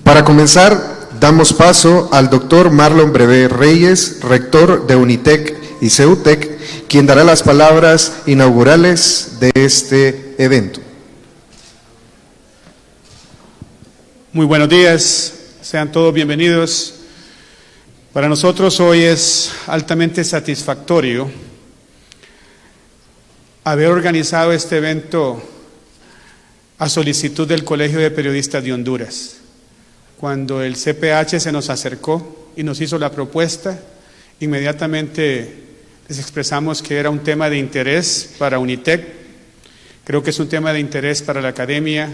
Para comenzar, damos paso al doctor Marlon Brevé Reyes, rector de UNITEC y CEUTEC, quien dará las palabras inaugurales de este evento. Muy buenos días, sean todos bienvenidos. Para nosotros hoy es altamente satisfactorio haber organizado este evento a solicitud del Colegio de Periodistas de Honduras. Cuando el CPH se nos acercó y nos hizo la propuesta, inmediatamente les expresamos que era un tema de interés para UNITEC. Creo que es un tema de interés para la academia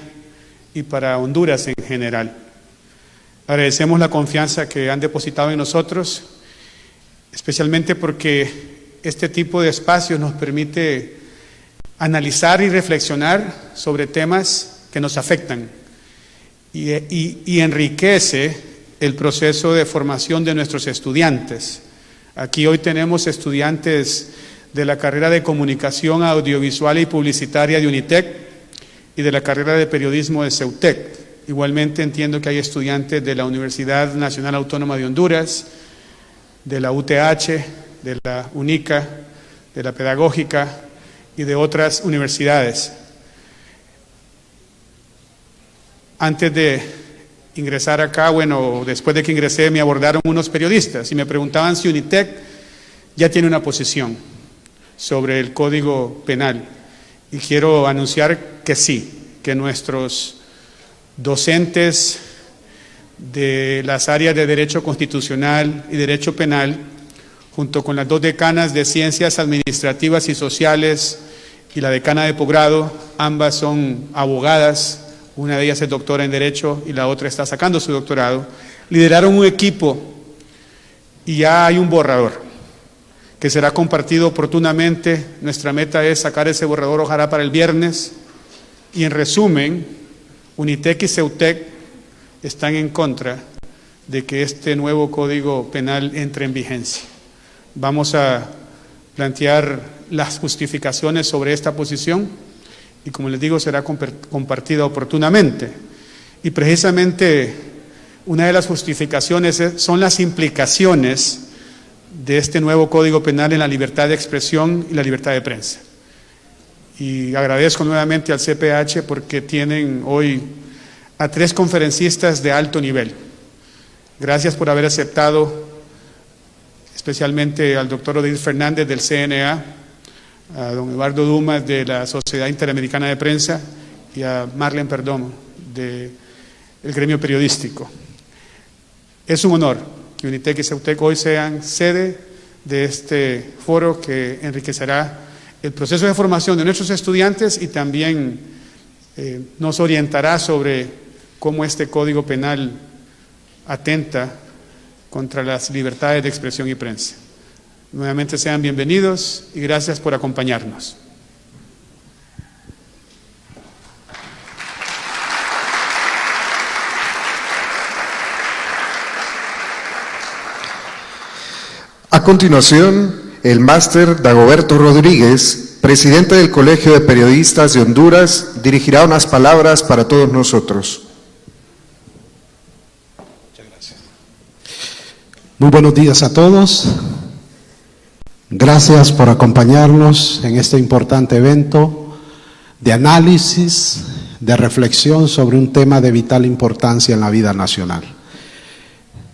y para Honduras en general. Agradecemos la confianza que han depositado en nosotros, especialmente porque este tipo de espacios nos permite analizar y reflexionar sobre temas que nos afectan y enriquece el proceso de formación de nuestros estudiantes. Aquí hoy tenemos estudiantes de la carrera de Comunicación Audiovisual y Publicitaria de UNITEC y de la carrera de Periodismo de CEUTEC. Igualmente entiendo que hay estudiantes de la Universidad Nacional Autónoma de Honduras, de la UTH, de la UNICA, de la Pedagógica y de otras universidades. Antes de ingresar acá, después de que ingresé, me abordaron unos periodistas y me preguntaban si UNITEC ya tiene una posición sobre el Código Penal. Y quiero anunciar que sí, que nuestros docentes de las áreas de Derecho Constitucional y Derecho Penal, junto con las dos decanas de Ciencias Administrativas y Sociales y la decana de posgrado, ambas son abogadas, una de ellas es doctora en Derecho y la otra está sacando su doctorado, lideraron un equipo y ya hay un borrador que será compartido oportunamente. Nuestra meta es sacar ese borrador ojalá para el viernes y en resumen, UNITEC y CEUTEC están en contra de que este nuevo Código Penal entre en vigencia. Vamos a plantear las justificaciones sobre esta posición y, como les digo, será compartida oportunamente. Y precisamente una de las justificaciones son las implicaciones de este nuevo Código Penal en la libertad de expresión y la libertad de prensa. Y agradezco nuevamente al CPH porque tienen hoy a 3 conferencistas de alto nivel. Gracias por haber aceptado, especialmente al doctor Odir Fernández del CNA, a don Eduardo Dumas de la Sociedad Interamericana de Prensa y a Marlene Perdomo del gremio periodístico. Es un honor que UNITEC y CEUTEC hoy sean sede de este foro que enriquecerá el proceso de formación de nuestros estudiantes y también nos orientará sobre cómo este Código Penal atenta contra las libertades de expresión y prensa. Nuevamente sean bienvenidos y gracias por acompañarnos. A continuación, el máster Dagoberto Rodríguez, presidente del Colegio de Periodistas de Honduras, dirigirá unas palabras para todos nosotros. Muchas gracias. Muy buenos días a todos. Gracias por acompañarnos en este importante evento de análisis, de reflexión sobre un tema de vital importancia en la vida nacional.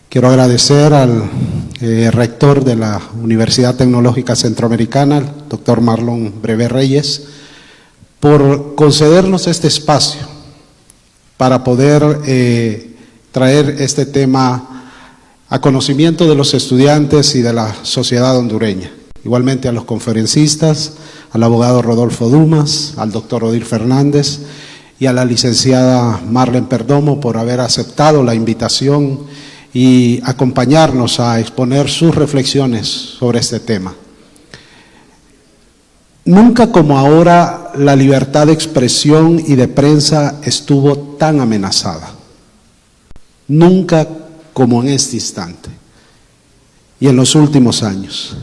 Quiero agradecer al rector de la Universidad Tecnológica Centroamericana, el doctor Marlon Brevé Reyes, por concedernos este espacio para poder traer este tema a conocimiento de los estudiantes y de la sociedad hondureña. Igualmente a los conferencistas, al abogado Rodolfo Dumas, al doctor Odir Fernández y a la licenciada Marlene Perdomo por haber aceptado la invitación y acompañarnos a exponer sus reflexiones sobre este tema. Nunca como ahora la libertad de expresión y de prensa estuvo tan amenazada. Nunca como en este instante y en los últimos años.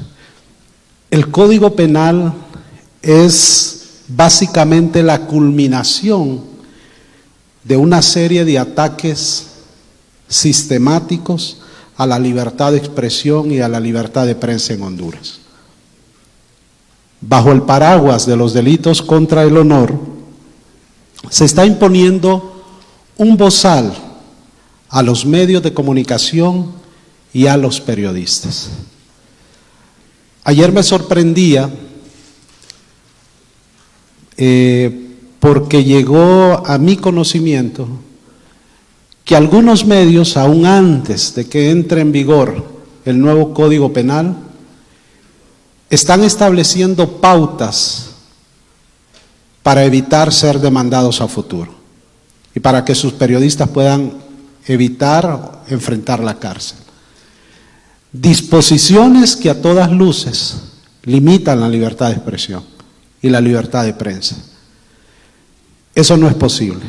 El Código Penal es básicamente la culminación de una serie de ataques sistemáticos a la libertad de expresión y a la libertad de prensa en Honduras. Bajo el paraguas de los delitos contra el honor, se está imponiendo un bozal a los medios de comunicación y a los periodistas. Ayer me sorprendía porque llegó a mi conocimiento que algunos medios, aún antes de que entre en vigor el nuevo Código Penal, están estableciendo pautas para evitar ser demandados a futuro y para que sus periodistas puedan evitar enfrentar la cárcel. Disposiciones que a todas luces limitan la libertad de expresión y la libertad de prensa. Eso no es posible.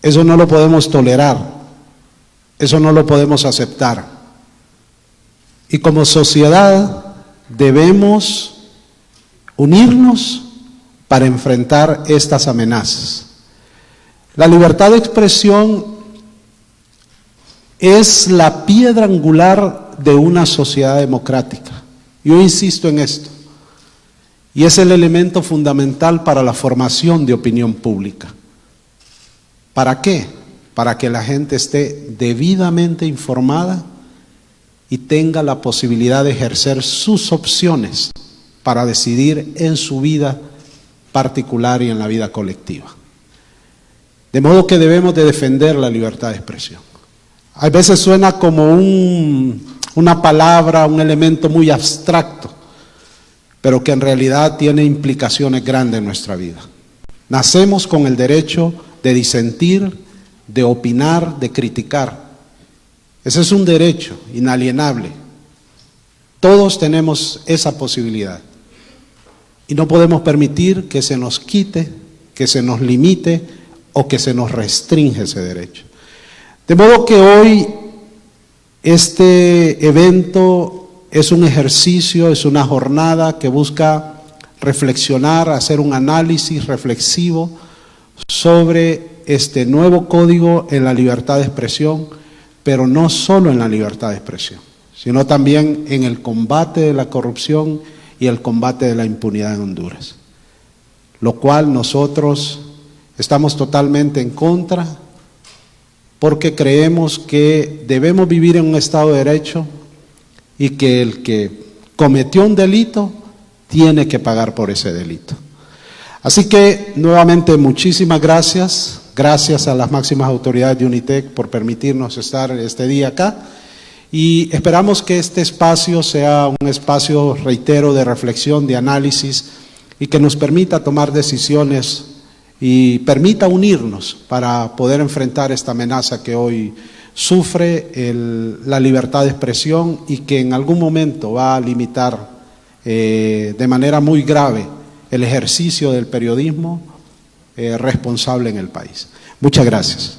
Eso no lo podemos tolerar. Eso no lo podemos aceptar. Y como sociedad debemos unirnos para enfrentar estas amenazas. La libertad de expresión es la piedra angular de una sociedad democrática. Yo insisto en esto. Y es el elemento fundamental para la formación de opinión pública. ¿Para qué? Para que la gente esté debidamente informada y tenga la posibilidad de ejercer sus opciones para decidir en su vida particular y en la vida colectiva. De modo que debemos de defender la libertad de expresión. A veces suena como una palabra, un elemento muy abstracto, pero que en realidad tiene implicaciones grandes en nuestra vida. Nacemos con el derecho de disentir, de opinar, de criticar. Ese es un derecho inalienable. Todos tenemos esa posibilidad. Y no podemos permitir que se nos quite, que se nos limite o que se nos restringe ese derecho. De modo que hoy este evento es un ejercicio, es una jornada que busca reflexionar, hacer un análisis reflexivo sobre este nuevo código en la libertad de expresión, pero no solo en la libertad de expresión, sino también en el combate de la corrupción y el combate de la impunidad en Honduras, lo cual nosotros estamos totalmente en contra, porque creemos que debemos vivir en un Estado de Derecho y que el que cometió un delito tiene que pagar por ese delito. Así que nuevamente muchísimas gracias, gracias a las máximas autoridades de UNITEC por permitirnos estar este día acá y esperamos que este espacio sea un espacio, reitero, de reflexión, de análisis y que nos permita tomar decisiones y permita unirnos para poder enfrentar esta amenaza que hoy sufre la libertad de expresión y que en algún momento va a limitar de manera muy grave el ejercicio del periodismo responsable en el país. Muchas gracias.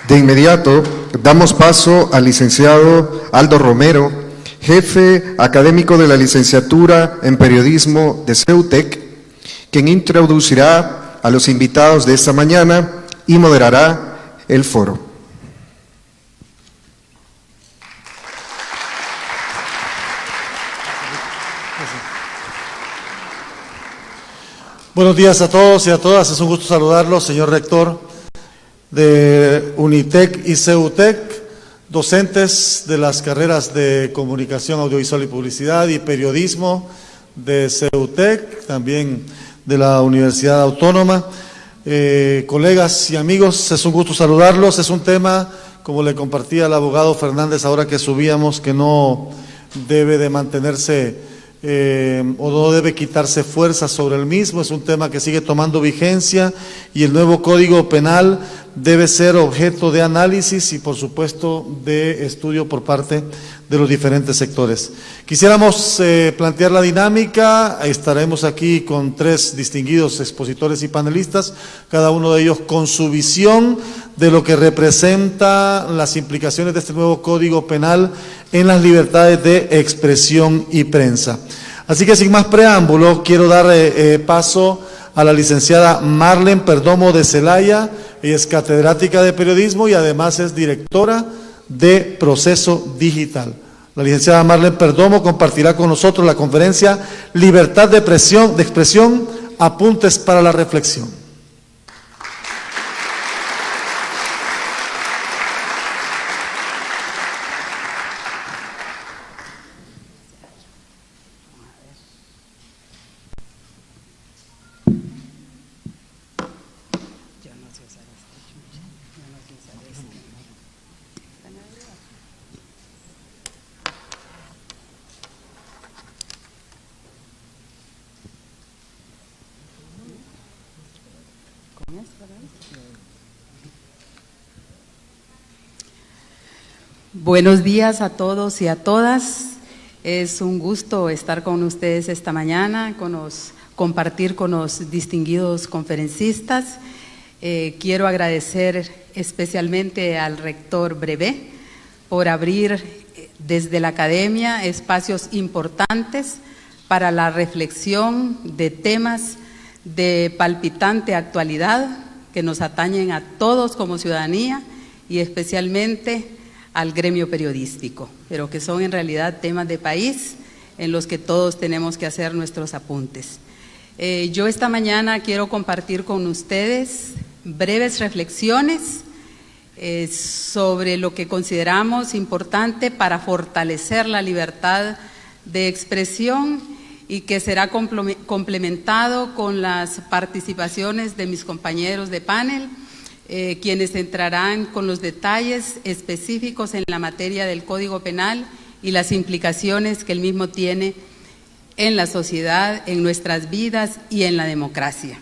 De inmediato, damos paso al licenciado Aldo Romero, jefe académico de la licenciatura en periodismo de CEUTEC, quien introducirá a los invitados de esta mañana y moderará el foro. Buenos días a todos y a todas, es un gusto saludarlos, señor rector de UNITEC y CEUTEC, docentes de las carreras de Comunicación Audiovisual y Publicidad y Periodismo de CEUTEC, también de la Universidad Autónoma. Colegas y amigos, es un gusto saludarlos. Es un tema, como le compartía al abogado Fernández ahora que subíamos, que no debe de mantenerse o no debe quitarse fuerza sobre el mismo. Es un tema que sigue tomando vigencia y el nuevo Código Penal debe ser objeto de análisis y por supuesto de estudio por parte de los diferentes sectores. Quisiéramos plantear la dinámica. Estaremos aquí con 3 distinguidos expositores y panelistas, cada uno de ellos con su visión de lo que representa las implicaciones de este nuevo Código Penal en las libertades de expresión y prensa. Así que sin más preámbulo, quiero dar paso a la licenciada Marlen Perdomo de Celaya. Ella es catedrática de periodismo y además es directora de Proceso Digital. La licenciada Marlen Perdomo compartirá con nosotros la conferencia Libertad de expresión, apuntes para la reflexión. Buenos días a todos y a todas. Es un gusto estar con ustedes esta mañana, compartir con los distinguidos conferencistas. Quiero agradecer especialmente al rector Brevé por abrir desde la academia espacios importantes para la reflexión de temas de palpitante actualidad que nos atañen a todos como ciudadanía y especialmente al gremio periodístico, pero que son en realidad temas de país en los que todos tenemos que hacer nuestros apuntes. Yo esta mañana quiero compartir con ustedes breves reflexiones sobre lo que consideramos importante para fortalecer la libertad de expresión y que será complementado con las participaciones de mis compañeros de panel, quienes entrarán con los detalles específicos en la materia del Código Penal y las implicaciones que el mismo tiene en la sociedad, en nuestras vidas y en la democracia.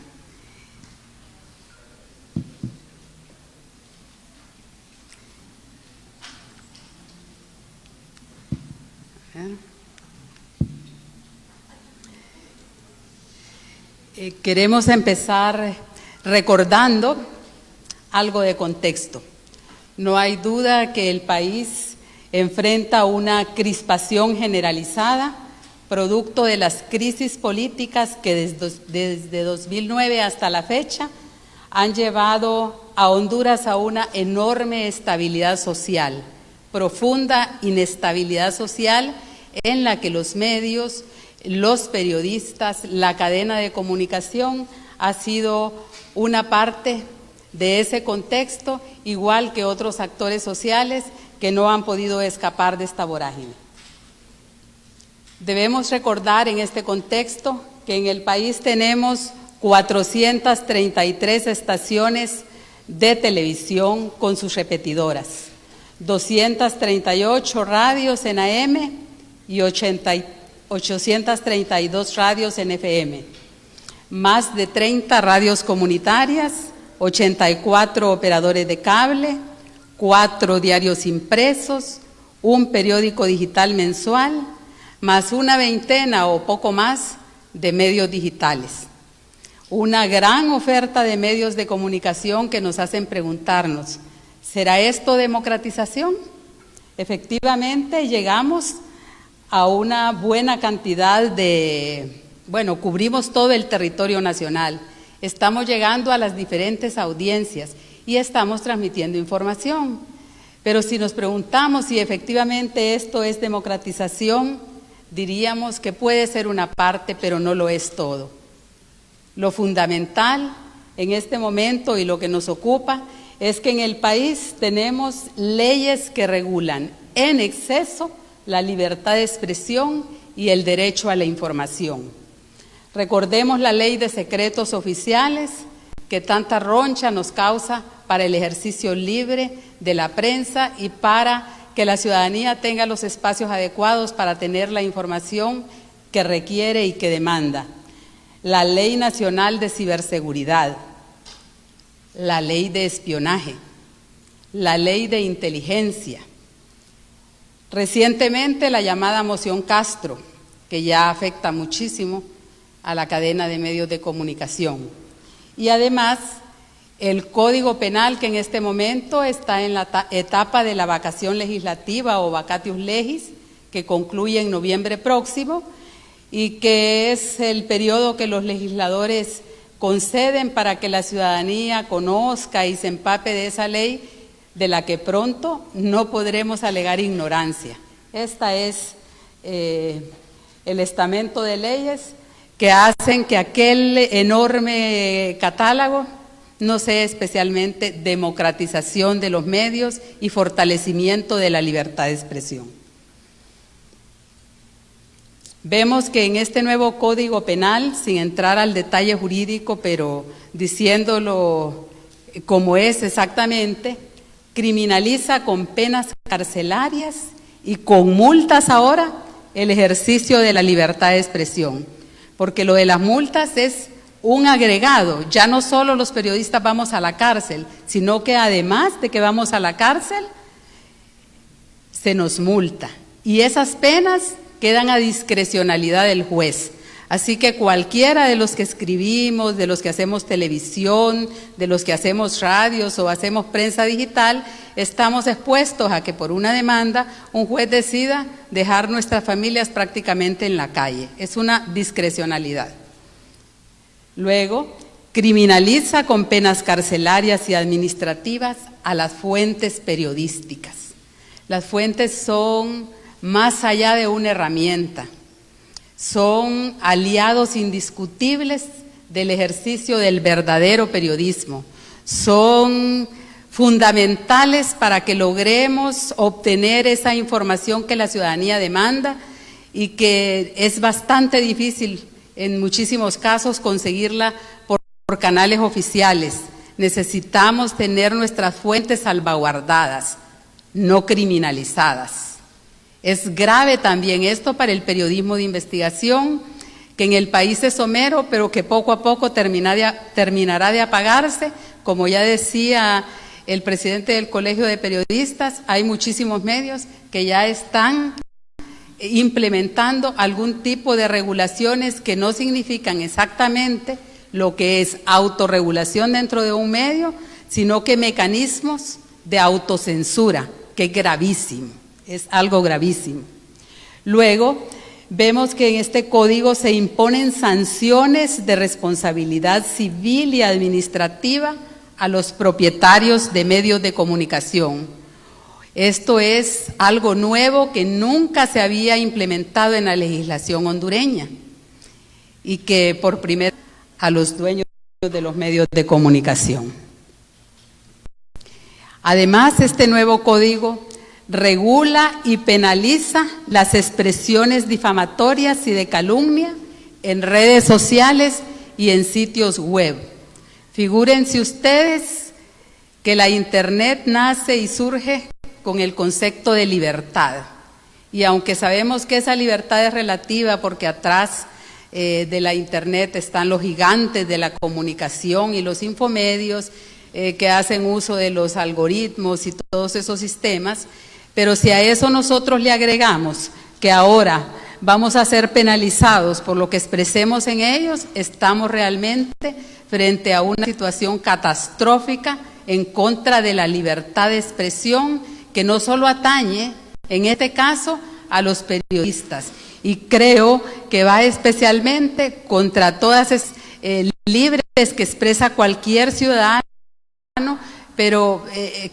Queremos empezar recordando algo de contexto. No hay duda que el país enfrenta una crispación generalizada, producto de las crisis políticas que desde 2009 hasta la fecha han llevado a Honduras a una enorme estabilidad social, profunda inestabilidad social en la que los medios, los periodistas, la cadena de comunicación ha sido una parte de ese contexto, igual que otros actores sociales que no han podido escapar de esta vorágine. Debemos recordar en este contexto que en el país tenemos 433 estaciones de televisión con sus repetidoras, 238 radios en AM y 832 radios en FM, más de 30 radios comunitarias, 84 operadores de cable, 4 diarios impresos, un periódico digital mensual, más una veintena o poco más de medios digitales. Una gran oferta de medios de comunicación que nos hacen preguntarnos, ¿será esto democratización? Efectivamente, llegamos a una buena cantidad cubrimos todo el territorio nacional. Estamos llegando a las diferentes audiencias y estamos transmitiendo información. Pero si nos preguntamos si efectivamente esto es democratización, diríamos que puede ser una parte, pero no lo es todo. Lo fundamental en este momento y lo que nos ocupa es que en el país tenemos leyes que regulan en exceso la libertad de expresión y el derecho a la información. Recordemos la ley de secretos oficiales que tanta roncha nos causa para el ejercicio libre de la prensa y para que la ciudadanía tenga los espacios adecuados para tener la información que requiere y que demanda. La Ley Nacional de Ciberseguridad, la Ley de Espionaje, la Ley de Inteligencia. Recientemente la llamada Moción Castro, que ya afecta muchísimo a la cadena de medios de comunicación. Y además, el Código Penal, que en este momento está en la etapa de la vacación legislativa o vacatius legis, que concluye en noviembre próximo, y que es el periodo que los legisladores conceden para que la ciudadanía conozca y se empape de esa ley, de la que pronto no podremos alegar ignorancia. Esta es el estamento de leyes que hacen que aquel enorme catálogo no sea especialmente democratización de los medios y fortalecimiento de la libertad de expresión. Vemos que en este nuevo Código Penal, sin entrar al detalle jurídico, pero diciéndolo como es exactamente, criminaliza con penas carcelarias y con multas ahora el ejercicio de la libertad de expresión, porque lo de las multas es un agregado. Ya no solo los periodistas vamos a la cárcel, sino que además de que vamos a la cárcel, se nos multa. Y esas penas quedan a discrecionalidad del juez. Así que cualquiera de los que escribimos, de los que hacemos televisión, de los que hacemos radios o hacemos prensa digital, estamos expuestos a que por una demanda un juez decida dejar nuestras familias prácticamente en la calle. Es una discrecionalidad. Luego, criminaliza con penas carcelarias y administrativas a las fuentes periodísticas. Las fuentes son más allá de una herramienta, son aliados indiscutibles del ejercicio del verdadero periodismo, son fundamentales para que logremos obtener esa información que la ciudadanía demanda y que es bastante difícil en muchísimos casos conseguirla por canales oficiales. Necesitamos tener nuestras fuentes salvaguardadas, no criminalizadas. Es grave también esto para el periodismo de investigación, que en el país es somero, pero que poco a poco terminará de apagarse. Como ya decía el presidente del Colegio de Periodistas, hay muchísimos medios que ya están implementando algún tipo de regulaciones que no significan exactamente lo que es autorregulación dentro de un medio, sino que mecanismos de autocensura, que es gravísimo. Es algo gravísimo. Luego, vemos que en este código se imponen sanciones de responsabilidad civil y administrativa a los propietarios de medios de comunicación. Esto es algo nuevo que nunca se había implementado en la legislación hondureña y que por primera vez a los dueños de los medios de comunicación. Además, este nuevo código regula y penaliza las expresiones difamatorias y de calumnia en redes sociales y en sitios web. Figúrense ustedes que la Internet nace y surge con el concepto de libertad. Y aunque sabemos que esa libertad es relativa porque atrás de la Internet están los gigantes de la comunicación y los infomedios que hacen uso de los algoritmos y todos esos sistemas, pero si a eso nosotros le agregamos que ahora vamos a ser penalizados por lo que expresemos en ellos, estamos realmente frente a una situación catastrófica en contra de la libertad de expresión que no solo atañe, en este caso, a los periodistas. Y creo que va especialmente contra todas esas libres que expresa cualquier ciudadano, pero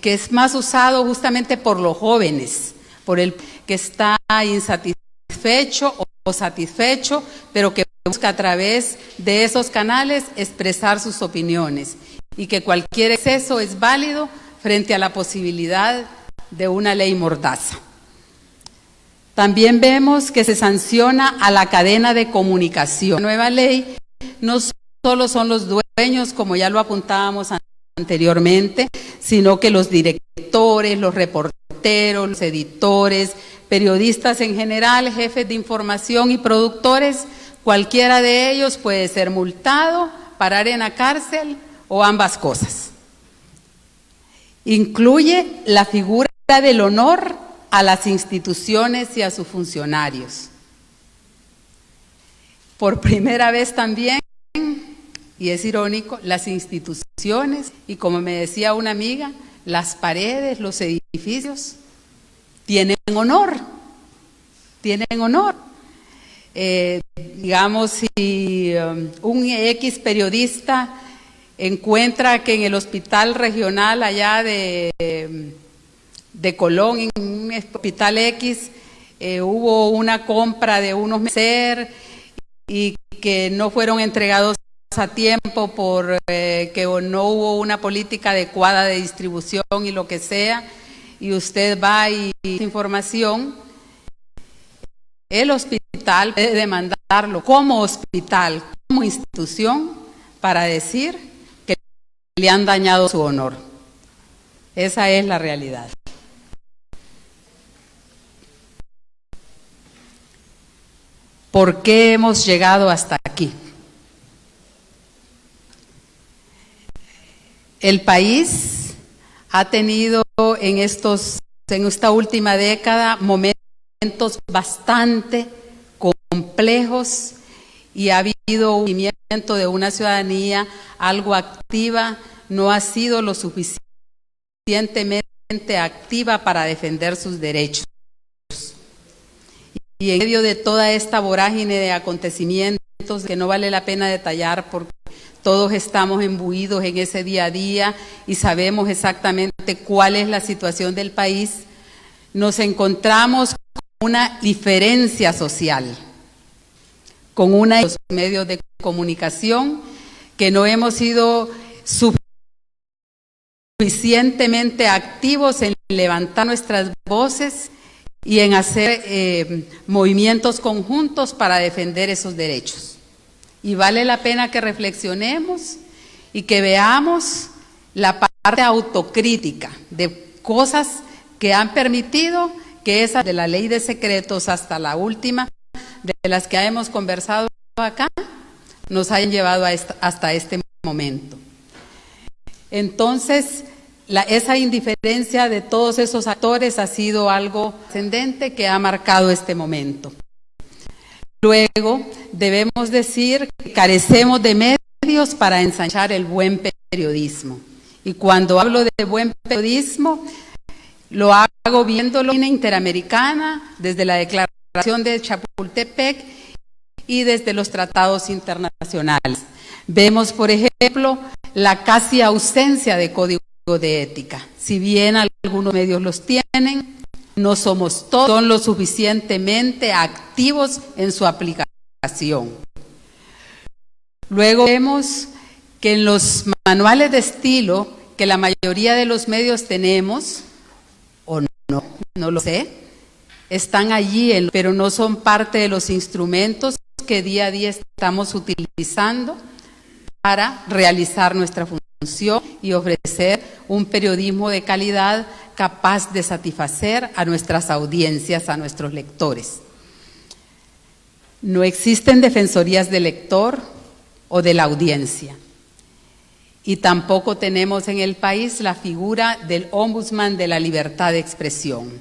que es más usado justamente por los jóvenes, por el que está insatisfecho o satisfecho, pero que busca a través de esos canales expresar sus opiniones y que cualquier exceso es válido frente a la posibilidad de una ley mordaza. También vemos que se sanciona a la cadena de comunicación. La nueva ley no solo son los dueños, como ya lo apuntábamos anteriormente, sino que los directores, los reporteros, los editores, periodistas en general, jefes de información y productores, cualquiera de ellos puede ser multado, parar en la cárcel o ambas cosas. Incluye la figura del honor a las instituciones y a sus funcionarios. Por primera vez también, y es irónico, las instituciones, y como me decía una amiga, las paredes, los edificios, tienen honor, tienen honor. digamos, si un X periodista encuentra que en el hospital regional allá de Colón, en un hospital X, hubo una compra de unos meses y que no fueron entregados a tiempo por que no hubo una política adecuada de distribución y lo que sea, y usted va y información, el hospital puede demandarlo como hospital, como institución, para decir que le han dañado su honor. Esa es la realidad. ¿Por qué hemos llegado hasta aquí? El país ha tenido en esta última década momentos bastante complejos y ha habido un movimiento de una ciudadanía algo activa, no ha sido lo suficientemente activa para defender sus derechos. Y en medio de toda esta vorágine de acontecimientos que no vale la pena detallar porque todos estamos imbuidos en ese día a día y sabemos exactamente cuál es la situación del país, nos encontramos con una diferencia social, con una de los medios de comunicación que no hemos sido suficientemente activos en levantar nuestras voces y en hacer movimientos conjuntos para defender esos derechos. Y vale la pena que reflexionemos y que veamos la parte autocrítica de cosas que han permitido que esa de la ley de secretos hasta la última, de las que hemos conversado acá, nos hayan llevado hasta este momento. Entonces, esa indiferencia de todos esos actores ha sido algo ascendente que ha marcado este momento. Luego, debemos decir que carecemos de medios para ensanchar el buen periodismo. Y cuando hablo de buen periodismo, lo hago viendo la línea interamericana, desde la Declaración de Chapultepec y desde los tratados internacionales. Vemos, por ejemplo, la casi ausencia de código de ética. Si bien algunos medios los tienen, no somos todos, son lo suficientemente activos en su aplicación. Luego vemos que en los manuales de estilo que la mayoría de los medios tenemos, o no lo sé, están allí, pero no son parte de los instrumentos que día a día estamos utilizando para realizar nuestra función y ofrecer un periodismo de calidad capaz de satisfacer a nuestras audiencias, a nuestros lectores. No existen defensorías del lector o de la audiencia. Y tampoco tenemos en el país la figura del ombudsman de la libertad de expresión.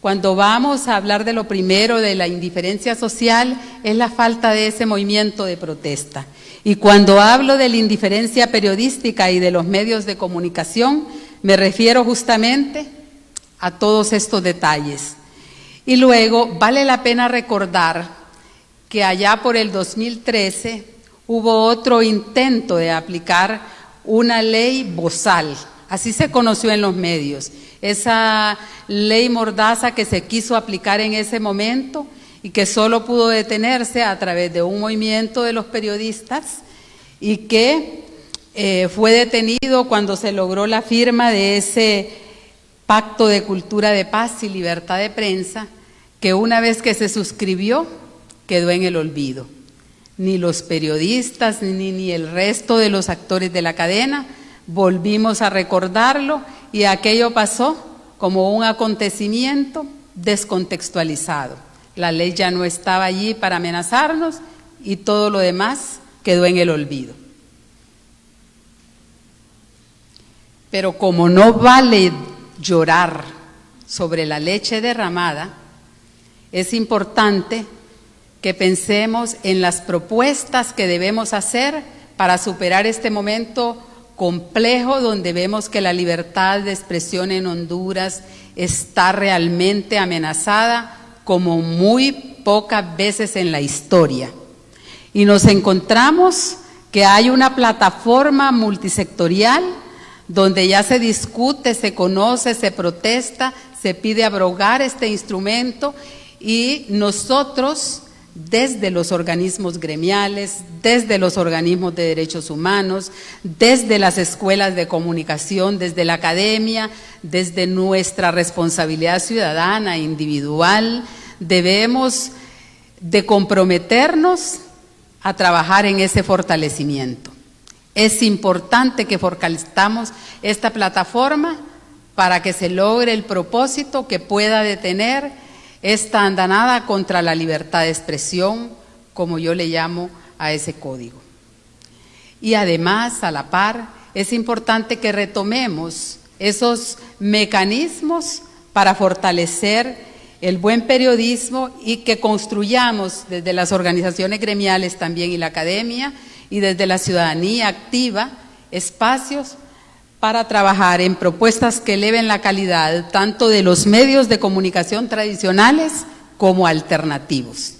Cuando vamos a hablar de lo primero, de la indiferencia social, es la falta de ese movimiento de protesta. Y cuando hablo de la indiferencia periodística y de los medios de comunicación, me refiero justamente a todos estos detalles. Y luego, vale la pena recordar que allá por el 2013 hubo otro intento de aplicar una ley bozal, así se conoció en los medios, esa ley mordaza que se quiso aplicar en ese momento y que solo pudo detenerse a través de un movimiento de los periodistas y que fue detenido cuando se logró la firma de ese pacto de cultura de paz y libertad de prensa, que una vez que se suscribió quedó en el olvido. Ni los periodistas ni el resto de los actores de la cadena volvimos a recordarlo y aquello pasó como un acontecimiento descontextualizado. La ley ya no estaba allí para amenazarnos y todo lo demás quedó en el olvido. Pero como no vale llorar sobre la leche derramada, es importante que pensemos en las propuestas que debemos hacer para superar este momento complejo donde vemos que la libertad de expresión en Honduras está realmente amenazada como muy pocas veces en la historia. y nos encontramos que hay una plataforma multisectorial donde ya se discute, se conoce, se protesta, se pide abrogar este instrumento y nosotros, desde los organismos gremiales, desde los organismos de derechos humanos, desde las escuelas de comunicación, desde la academia, desde nuestra responsabilidad ciudadana, individual, debemos de comprometernos a trabajar en ese fortalecimiento. Es importante que fortalezcamos esta plataforma para que se logre el propósito que pueda detener esta andanada contra la libertad de expresión, como yo le llamo a ese código. Y además, a la par, es importante que retomemos esos mecanismos para fortalecer el buen periodismo y que construyamos desde las organizaciones gremiales también y la academia y desde la ciudadanía activa espacios para trabajar en propuestas que eleven la calidad tanto de los medios de comunicación tradicionales como alternativos.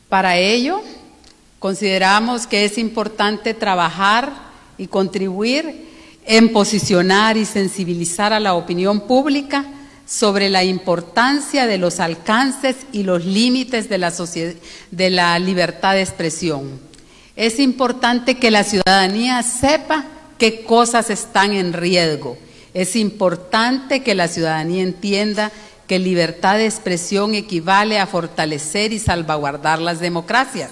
Para ello, consideramos que es importante trabajar y contribuir en posicionar y sensibilizar a la opinión pública sobre la importancia de los alcances y los límites de la libertad de expresión. Es importante que la ciudadanía sepa qué cosas están en riesgo. Es importante que la ciudadanía entienda que libertad de expresión equivale a fortalecer y salvaguardar las democracias.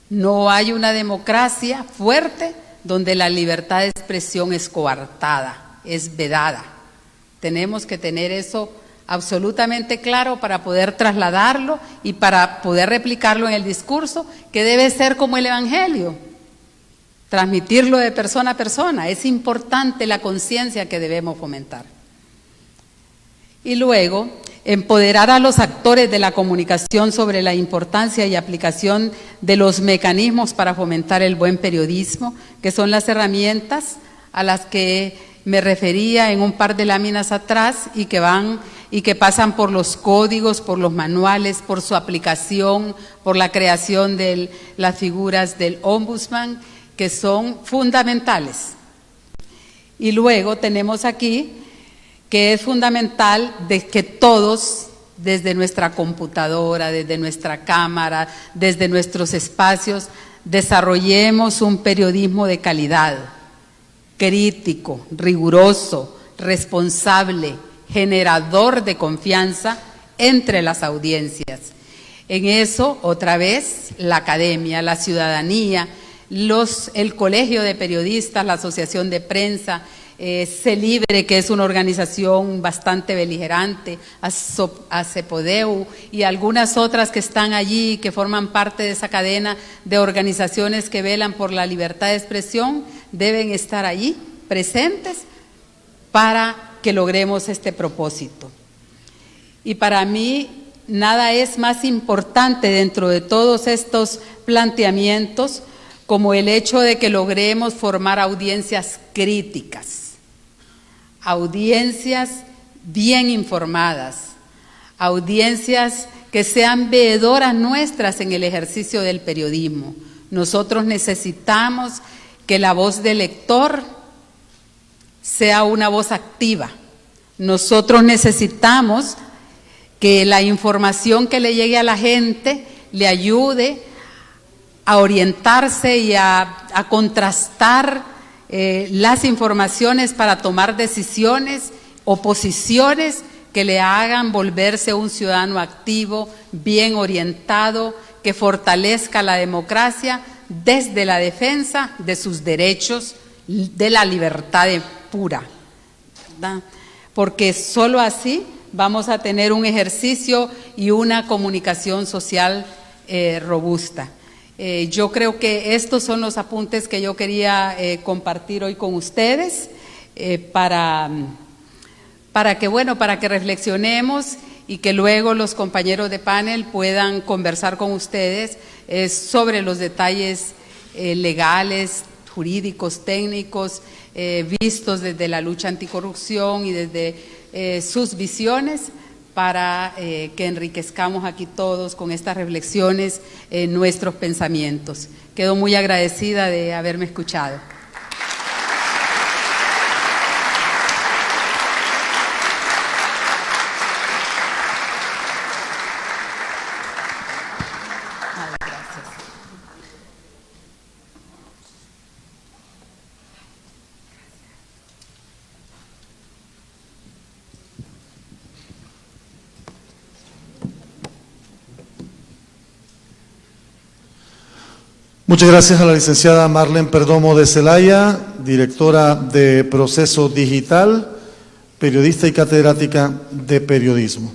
No hay una democracia fuerte donde la libertad de expresión es coartada, es vedada. Tenemos que tener eso absolutamente claro para poder trasladarlo y para poder replicarlo en el discurso, que debe ser como el Evangelio, transmitirlo de persona a persona. Es importante la conciencia que debemos fomentar. Y luego, empoderar a los actores de la comunicación sobre la importancia y aplicación de los mecanismos para fomentar el buen periodismo, que son las herramientas a las que me refería en un par de láminas atrás y que pasan por los códigos, por los manuales, por su aplicación, por la creación de las figuras del ombudsman, que son fundamentales. Y luego tenemos aquí que es fundamental de que todos, desde nuestra computadora, desde nuestra cámara, desde nuestros espacios, desarrollemos un periodismo de calidad, crítico, riguroso, responsable, generador de confianza entre las audiencias. En eso, otra vez, la academia, la ciudadanía, el Colegio de Periodistas, la Asociación de Prensa, CELIBRE, que es una organización bastante beligerante, ACEPODEU y algunas otras que están allí, que forman parte de esa cadena de organizaciones que velan por la libertad de expresión, deben estar allí presentes para que logremos este propósito. Y para mí nada es más importante dentro de todos estos planteamientos como el hecho de que logremos formar audiencias críticas, audiencias bien informadas, audiencias que sean veedoras nuestras en el ejercicio del periodismo. Nosotros necesitamos que la voz del lector sea una voz activa. Nosotros necesitamos que la información que le llegue a la gente le ayude a orientarse y a contrastar las informaciones para tomar decisiones o posiciones que le hagan volverse un ciudadano activo, bien orientado, que fortalezca la democracia desde la defensa de sus derechos, de la libertad pura, ¿verdad? Porque solo así vamos a tener un ejercicio y una comunicación social robusta. Yo creo que estos son los apuntes que yo quería compartir hoy con ustedes para que reflexionemos y que luego los compañeros de panel puedan conversar con ustedes sobre los detalles legales, jurídicos, técnicos, vistos desde la lucha anticorrupción y desde sus visiones para que enriquezcamos aquí todos con estas reflexiones nuestros pensamientos. Quedo muy agradecida de haberme escuchado. Muchas gracias a la licenciada Marlene Perdomo de Celaya, directora de Proceso Digital, periodista y catedrática de periodismo.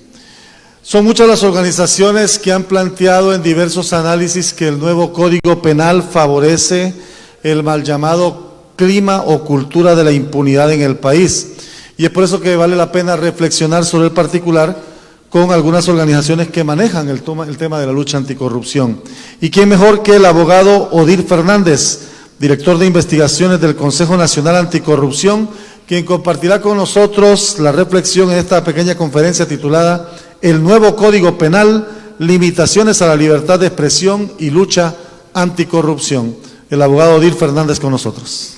Son muchas las organizaciones que han planteado en diversos análisis que el nuevo Código Penal favorece el mal llamado clima o cultura de la impunidad en el país. Y es por eso que vale la pena reflexionar sobre el particular con algunas organizaciones que manejan el tema de la lucha anticorrupción. ¿Y quién mejor que el abogado Odir Fernández, director de investigaciones del Consejo Nacional Anticorrupción, quien compartirá con nosotros la reflexión en esta pequeña conferencia titulada El nuevo Código Penal, limitaciones a la libertad de expresión y lucha anticorrupción? El abogado Odir Fernández con nosotros.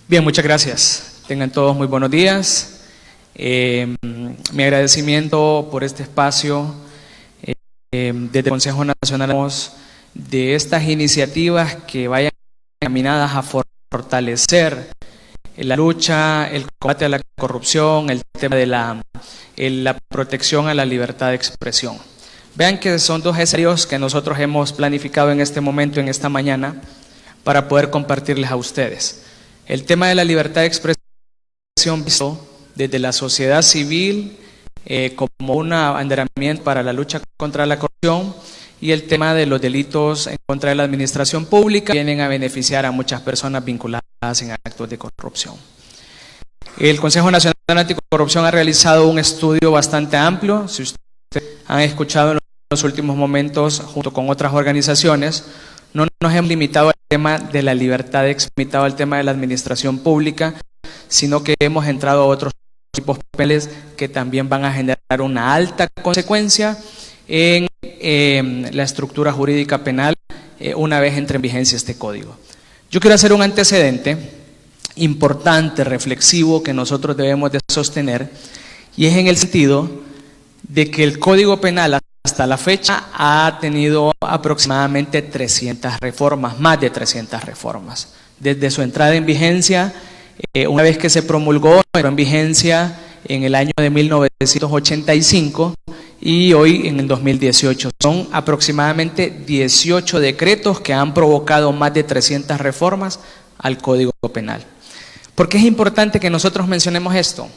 Bien, muchas gracias. Tengan todos muy buenos días. Mi agradecimiento por este espacio desde el Consejo Nacional de estas iniciativas que vayan encaminadas a fortalecer la lucha, el combate a la corrupción, el tema de la protección a la libertad de expresión. Vean que son dos escenarios que nosotros hemos planificado en este momento, en esta mañana, para poder compartirles a ustedes. El tema de la libertad de expresión visto desde la sociedad civil como un abanderamiento para la lucha contra la corrupción, y el tema de los delitos en contra de la administración pública vienen a beneficiar a muchas personas vinculadas en actos de corrupción. El Consejo Nacional Anticorrupción ha realizado un estudio bastante amplio. Si ustedes han escuchado en los últimos momentos, junto con otras organizaciones, no nos hemos limitado al tema de la libertad de expresión, limitado al tema de la administración pública, sino que hemos entrado a otros tipos penales que también van a generar una alta consecuencia en la estructura jurídica penal una vez entre en vigencia este código. Yo quiero hacer un antecedente importante, reflexivo, que nosotros debemos de sostener, y es en el sentido de que el Código Penal hasta la fecha ha tenido aproximadamente 300 reformas, más de 300 reformas. Desde su entrada en vigencia, una vez que se promulgó, entró en vigencia en el año de 1985 y hoy en el 2018. Son aproximadamente 18 decretos que han provocado más de 300 reformas al Código Penal. ¿Por qué es importante que nosotros mencionemos esto?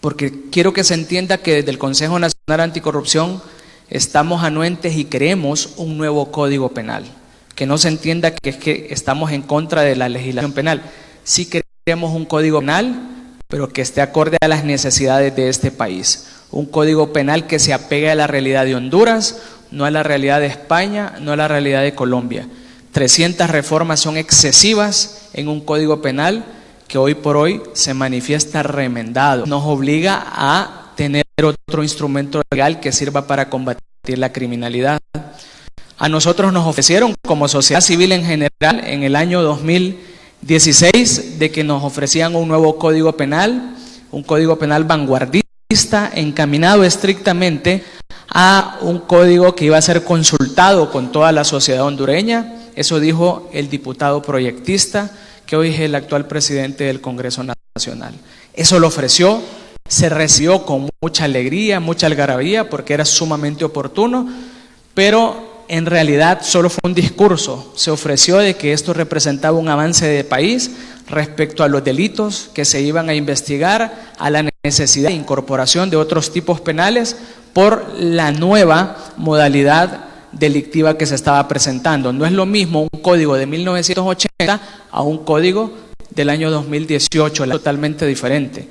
Porque quiero que se entienda que desde el Consejo Nacional Anticorrupción estamos anuentes y queremos un nuevo Código Penal. Que no se entienda que es que estamos en contra de la legislación penal. Sí queremos un Código Penal, pero que esté acorde a las necesidades de este país. Un Código Penal que se apegue a la realidad de Honduras, no a la realidad de España, no a la realidad de Colombia. 300 reformas son excesivas en un Código Penal que hoy por hoy se manifiesta remendado. Nos obliga a tener otro instrumento legal que sirva para combatir la criminalidad. A nosotros nos ofrecieron, como sociedad civil en general, en el año 2016, de que nos ofrecían un nuevo Código Penal, un Código Penal vanguardista, encaminado estrictamente a un código que iba a ser consultado con toda la sociedad hondureña. Eso dijo el diputado proyectista, que hoy es el actual presidente del Congreso Nacional. Eso lo ofreció, se recibió con mucha alegría, mucha algarabía, porque era sumamente oportuno, pero en realidad solo fue un discurso. Se ofreció de que esto representaba un avance de país respecto a los delitos que se iban a investigar, a la necesidad de incorporación de otros tipos penales por la nueva modalidad delictiva que se estaba presentando. No es lo mismo un código de 1980 a un código del año 2018, es totalmente diferente.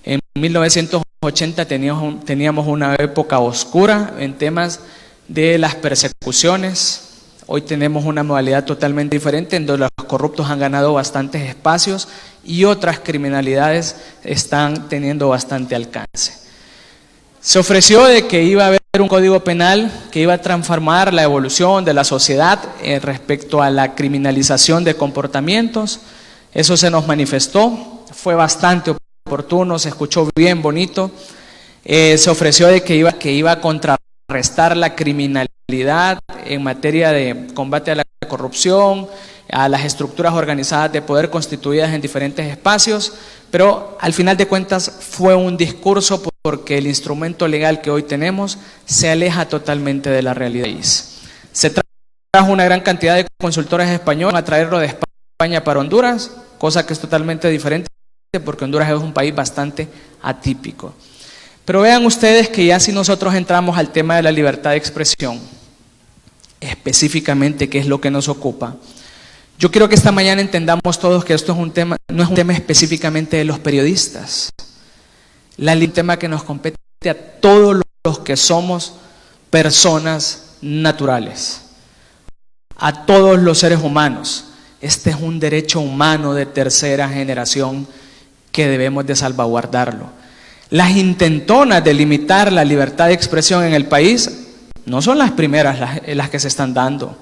En 1980 80 teníamos una época oscura en temas de las persecuciones. Hoy tenemos una modalidad totalmente diferente en donde los corruptos han ganado bastantes espacios y otras criminalidades están teniendo bastante alcance. Se ofreció de que iba a haber un código penal que iba a transformar la evolución de la sociedad respecto a la criminalización de comportamientos. Eso se nos manifestó, fue bastante oportuno, se escuchó bien bonito. Se ofreció de que iba a contrarrestar la criminalidad en materia de combate a la corrupción, a las estructuras organizadas de poder constituidas en diferentes espacios, pero al final de cuentas fue un discurso porque el instrumento legal que hoy tenemos se aleja totalmente de la realidad. Se trajo una gran cantidad de consultores españoles a traerlo de España para Honduras, cosa que es totalmente diferente porque Honduras es un país bastante atípico. Pero vean ustedes que ya si nosotros entramos al tema de la libertad de expresión, específicamente qué es lo que nos ocupa, yo quiero que esta mañana entendamos todos que esto es un tema, no es un tema específicamente de los periodistas. Un tema que nos compete a todos los que somos personas naturales, a todos los seres humanos. Este es un derecho humano de tercera generación que debemos de salvaguardarlo. Las intentonas de limitar la libertad de expresión en el país no son las primeras las que se están dando.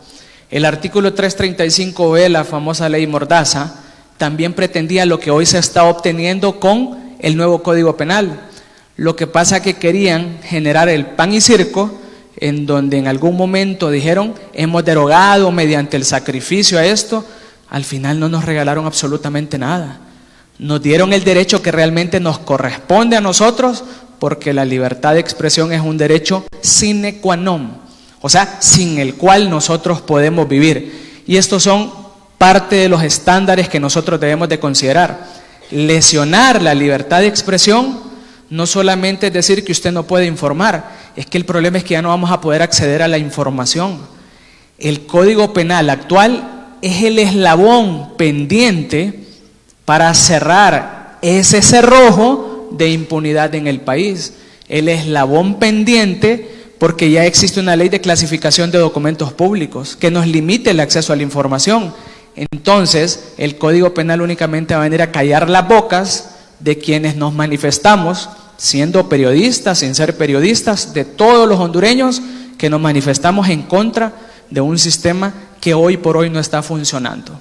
El artículo 335B, la famosa ley Mordaza, también pretendía lo que hoy se está obteniendo con el nuevo Código Penal. Lo que pasa es que querían generar el pan y circo, en donde en algún momento dijeron, hemos derogado mediante el sacrificio a esto, al final no nos regalaron absolutamente nada. Nos dieron el derecho que realmente nos corresponde a nosotros, porque la libertad de expresión es un derecho sine qua non, o sea, sin el cual nosotros podemos vivir. Y estos son parte de los estándares que nosotros debemos de considerar. Lesionar la libertad de expresión no solamente es decir que usted no puede informar, es que el problema es que ya no vamos a poder acceder a la información. El Código Penal actual es el eslabón pendiente para cerrar ese cerrojo de impunidad en el país. El eslabón pendiente porque ya existe una ley de clasificación de documentos públicos que nos limite el acceso a la información. Entonces, el Código Penal únicamente va a venir a callar las bocas de quienes nos manifestamos, siendo periodistas, sin ser periodistas, de todos los hondureños que nos manifestamos en contra de un sistema que hoy por hoy no está funcionando.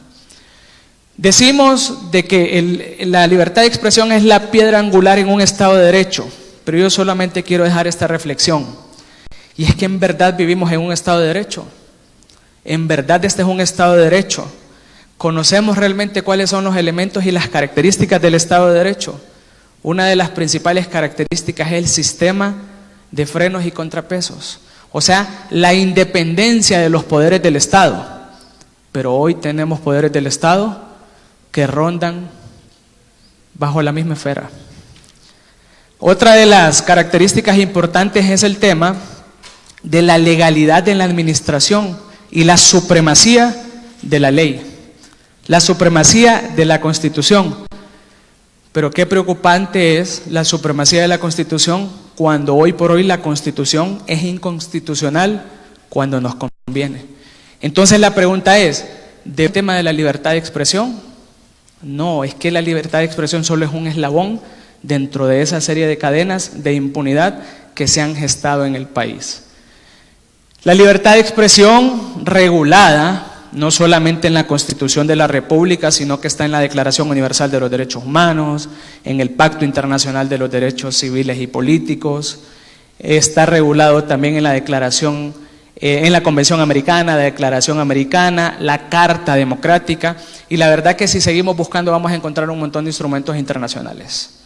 Decimos de que la libertad de expresión es la piedra angular en un Estado de Derecho, pero yo solamente quiero dejar esta reflexión. Y es que en verdad vivimos en un Estado de Derecho. En verdad este es un Estado de Derecho. ¿Conocemos realmente cuáles son los elementos y las características del Estado de Derecho? Una de las principales características es el sistema de frenos y contrapesos. O sea, la independencia de los poderes del Estado. Pero hoy tenemos poderes del Estado que rondan bajo la misma esfera. Otra de las características importantes es el tema de la legalidad en la administración y la supremacía de la ley, la supremacía de la Constitución. Pero qué preocupante es la supremacía de la Constitución cuando hoy por hoy la Constitución es inconstitucional cuando nos conviene. Entonces la pregunta es, ¿del tema de la libertad de expresión? No, es que la libertad de expresión solo es un eslabón dentro de esa serie de cadenas de impunidad que se han gestado en el país. La libertad de expresión regulada, no solamente en la Constitución de la República, sino que está en la Declaración Universal de los Derechos Humanos, en el Pacto Internacional de los Derechos Civiles y Políticos, está regulado también en la Declaración, en la Convención Americana, la Declaración Americana, la Carta Democrática, y la verdad que si seguimos buscando vamos a encontrar un montón de instrumentos internacionales.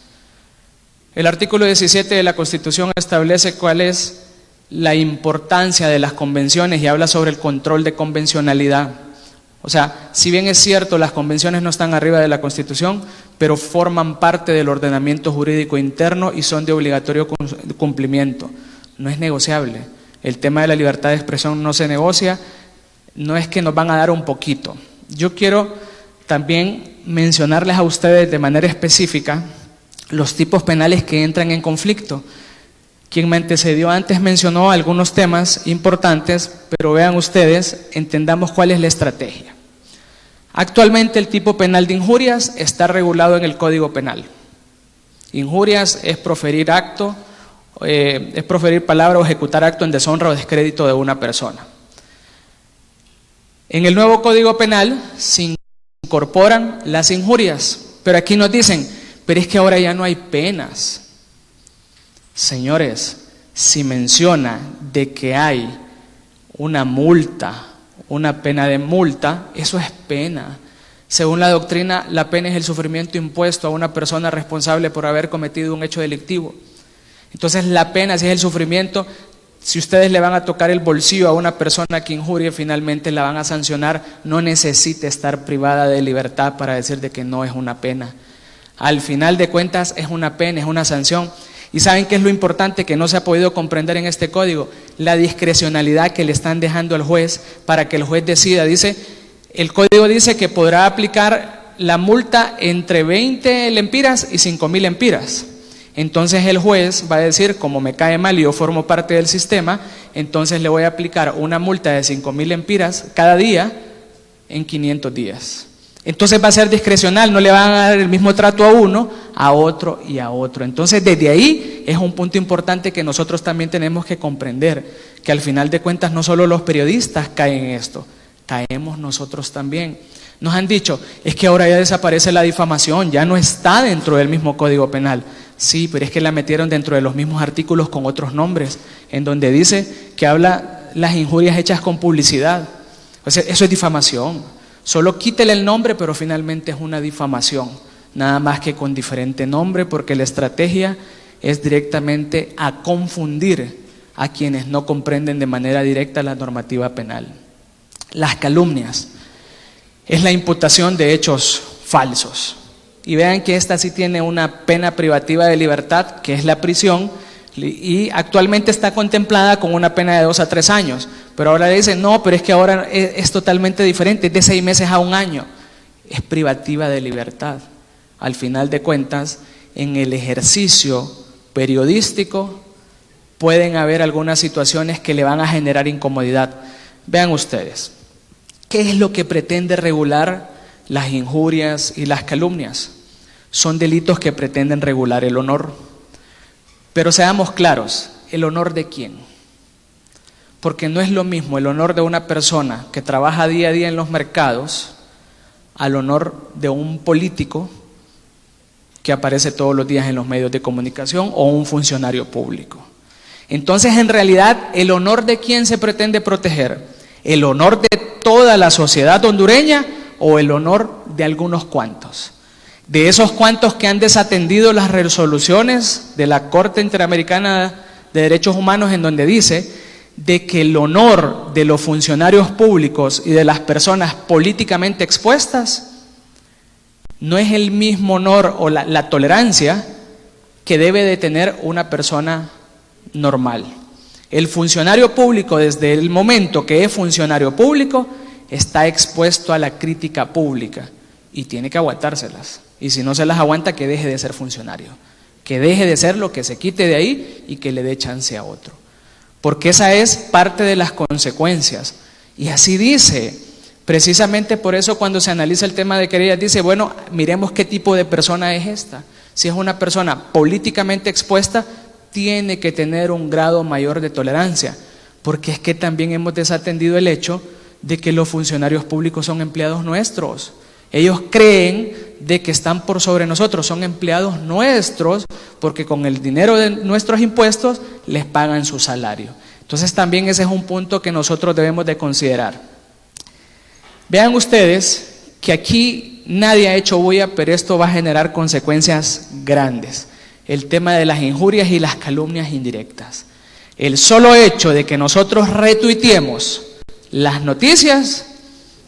El artículo 17 de la Constitución establece cuál es la importancia de las convenciones y habla sobre el control de convencionalidad. O sea, si bien es cierto, las convenciones no están arriba de la Constitución, pero forman parte del ordenamiento jurídico interno y son de obligatorio cumplimiento. No es negociable. El tema de la libertad de expresión no se negocia, no es que nos van a dar un poquito. Yo quiero también mencionarles a ustedes de manera específica los tipos penales que entran en conflicto. Quien me antecedió antes mencionó algunos temas importantes, pero vean ustedes, entendamos cuál es la estrategia. Actualmente el tipo penal de injurias está regulado en el Código Penal. Injurias es proferir palabra o ejecutar acto en deshonra o descrédito de una persona. En el nuevo Código Penal se incorporan las injurias, pero aquí nos dicen, pero es que ahora ya no hay penas. Señores, si menciona de que hay una multa, una pena de multa, eso es pena. Según la doctrina, la pena es el sufrimiento impuesto a una persona responsable por haber cometido un hecho delictivo. Entonces la pena, si es el sufrimiento, si ustedes le van a tocar el bolsillo a una persona que injurie, finalmente la van a sancionar, no necesita estar privada de libertad para decir de que no es una pena. Al final de cuentas es una pena, es una sanción. ¿Y saben qué es lo importante que no se ha podido comprender en este código? La discrecionalidad que le están dejando al juez para que el juez decida. El código dice que podrá aplicar la multa entre 20 lempiras y 5,000 lempiras. Entonces el juez va a decir, como me cae mal y yo formo parte del sistema, entonces le voy a aplicar una multa de 5,000 lempiras cada día en 500 días. Entonces va a ser discrecional, no le van a dar el mismo trato a uno, a otro y a otro. Entonces desde ahí es un punto importante que nosotros también tenemos que comprender, que al final de cuentas no solo los periodistas caen en esto, caemos nosotros también. Nos han dicho, es que ahora ya desaparece la difamación, ya no está dentro del mismo Código Penal. Sí, pero es que la metieron dentro de los mismos artículos con otros nombres, en donde dice que habla las injurias hechas con publicidad. O sea, eso es difamación. Solo quítele el nombre, pero finalmente es una difamación, nada más que con diferente nombre, porque la estrategia es directamente a confundir a quienes no comprenden de manera directa la normativa penal. Las calumnias es la imputación de hechos falsos. Y vean que esta sí tiene una pena privativa de libertad, que es la prisión, y actualmente está contemplada con una pena de 2 a 3 años. Pero ahora dicen, no, pero es que ahora es totalmente diferente, es de 6 meses a 1 año. Es privativa de libertad. Al final de cuentas, en el ejercicio periodístico pueden haber algunas situaciones que le van a generar incomodidad. Vean ustedes, ¿qué es lo que pretende regular las injurias y las calumnias? Son delitos que pretenden regular el honor. Pero seamos claros, ¿el honor de quién? Porque no es lo mismo el honor de una persona que trabaja día a día en los mercados al honor de un político que aparece todos los días en los medios de comunicación o un funcionario público. Entonces, en realidad, ¿el honor de quién se pretende proteger? ¿El honor de toda la sociedad hondureña o el honor de algunos cuantos? De esos cuantos que han desatendido las resoluciones de la Corte Interamericana de Derechos Humanos, en donde dice de que el honor de los funcionarios públicos y de las personas políticamente expuestas no es el mismo honor o la tolerancia que debe de tener una persona normal. El funcionario público, desde el momento que es funcionario público, está expuesto a la crítica pública y tiene que aguantárselas. Y si no se las aguanta, que deje de ser funcionario, que deje de serlo, que se quite de ahí y que le dé chance a otro. Porque esa es parte de las consecuencias. Y así dice, precisamente por eso cuando se analiza el tema de querellas, dice, bueno, miremos qué tipo de persona es esta. Si es una persona políticamente expuesta, tiene que tener un grado mayor de tolerancia, porque es que también hemos desatendido el hecho de que los funcionarios públicos son empleados nuestros. Ellos creen de que están por sobre nosotros, son empleados nuestros, porque con el dinero de nuestros impuestos les pagan su salario. Entonces también ese es un punto que nosotros debemos de considerar. Vean ustedes que aquí nadie ha hecho bulla, pero esto va a generar consecuencias grandes. El tema de las injurias y las calumnias indirectas. El solo hecho de que nosotros retuiteemos las noticias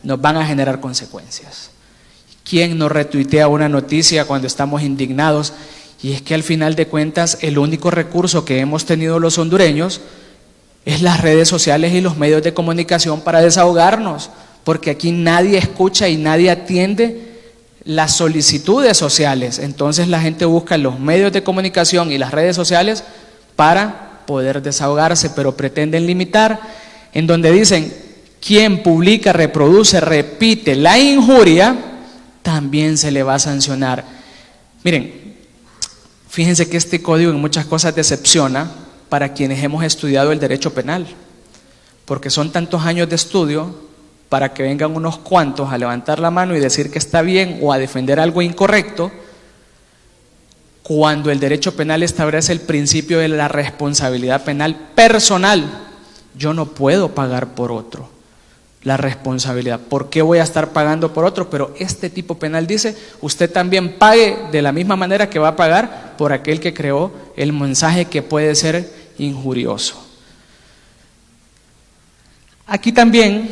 nos van a generar consecuencias. ¿Quién no retuitea una noticia cuando estamos indignados? Y es que al final de cuentas el único recurso que hemos tenido los hondureños es las redes sociales y los medios de comunicación para desahogarnos, porque aquí nadie escucha y nadie atiende las solicitudes sociales. Entonces la gente busca los medios de comunicación y las redes sociales para poder desahogarse, pero pretenden limitar en donde dicen: quien publica, reproduce, repite la injuria, también se le va a sancionar. Miren, fíjense que este código en muchas cosas decepciona para quienes hemos estudiado el derecho penal, porque son tantos años de estudio para que vengan unos cuantos a levantar la mano y decir que está bien o a defender algo incorrecto, cuando el derecho penal establece el principio de la responsabilidad penal personal. Yo no puedo pagar por otro la responsabilidad. ¿Por qué voy a estar pagando por otro? Pero este tipo penal dice: usted también pague de la misma manera que va a pagar por aquel que creó el mensaje que puede ser injurioso. Aquí también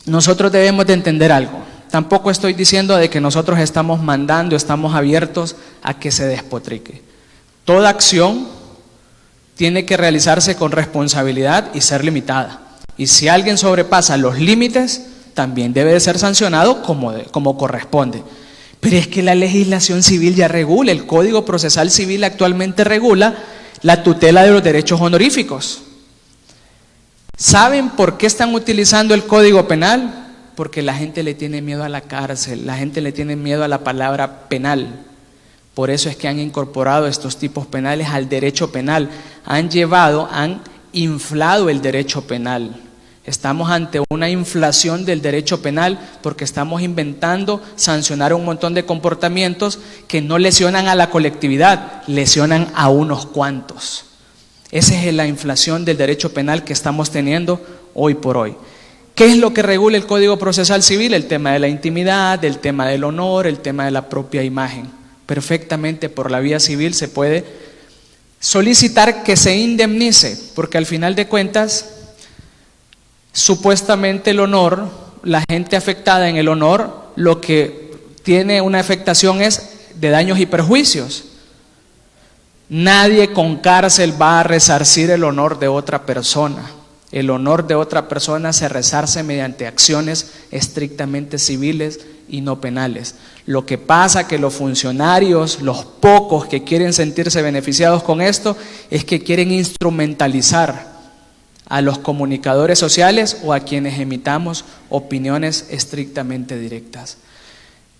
nosotros debemos de entender algo. Tampoco estoy diciendo de que nosotros estamos mandando, estamos abiertos a que se despotrique. Toda acción tiene que realizarse con responsabilidad y ser limitada. Y si alguien sobrepasa los límites, también debe de ser sancionado como corresponde. Pero es que la legislación civil ya regula, el Código Procesal Civil actualmente regula la tutela de los derechos honoríficos. ¿Saben por qué están utilizando el Código Penal? Porque la gente le tiene miedo a la cárcel, la gente le tiene miedo a la palabra penal. Por eso es que han incorporado estos tipos penales al derecho penal. Han inflado el derecho penal. Estamos ante una inflación del derecho penal porque estamos inventando sancionar un montón de comportamientos que no lesionan a la colectividad, lesionan a unos cuantos. Esa es la inflación del derecho penal que estamos teniendo hoy por hoy. ¿Qué es lo que regula el Código Procesal Civil? El tema de la intimidad, el tema del honor, el tema de la propia imagen. Perfectamente por la vía civil se puede solicitar que se indemnice, porque al final de cuentas, supuestamente el honor, la gente afectada en el honor, lo que tiene una afectación es de daños y perjuicios. Nadie con cárcel va a resarcir el honor de otra persona. El honor de otra persona se resarce mediante acciones estrictamente civiles y no penales. Lo que pasa es que los funcionarios, los pocos que quieren sentirse beneficiados con esto, es que quieren instrumentalizar a los comunicadores sociales o a quienes emitamos opiniones estrictamente directas.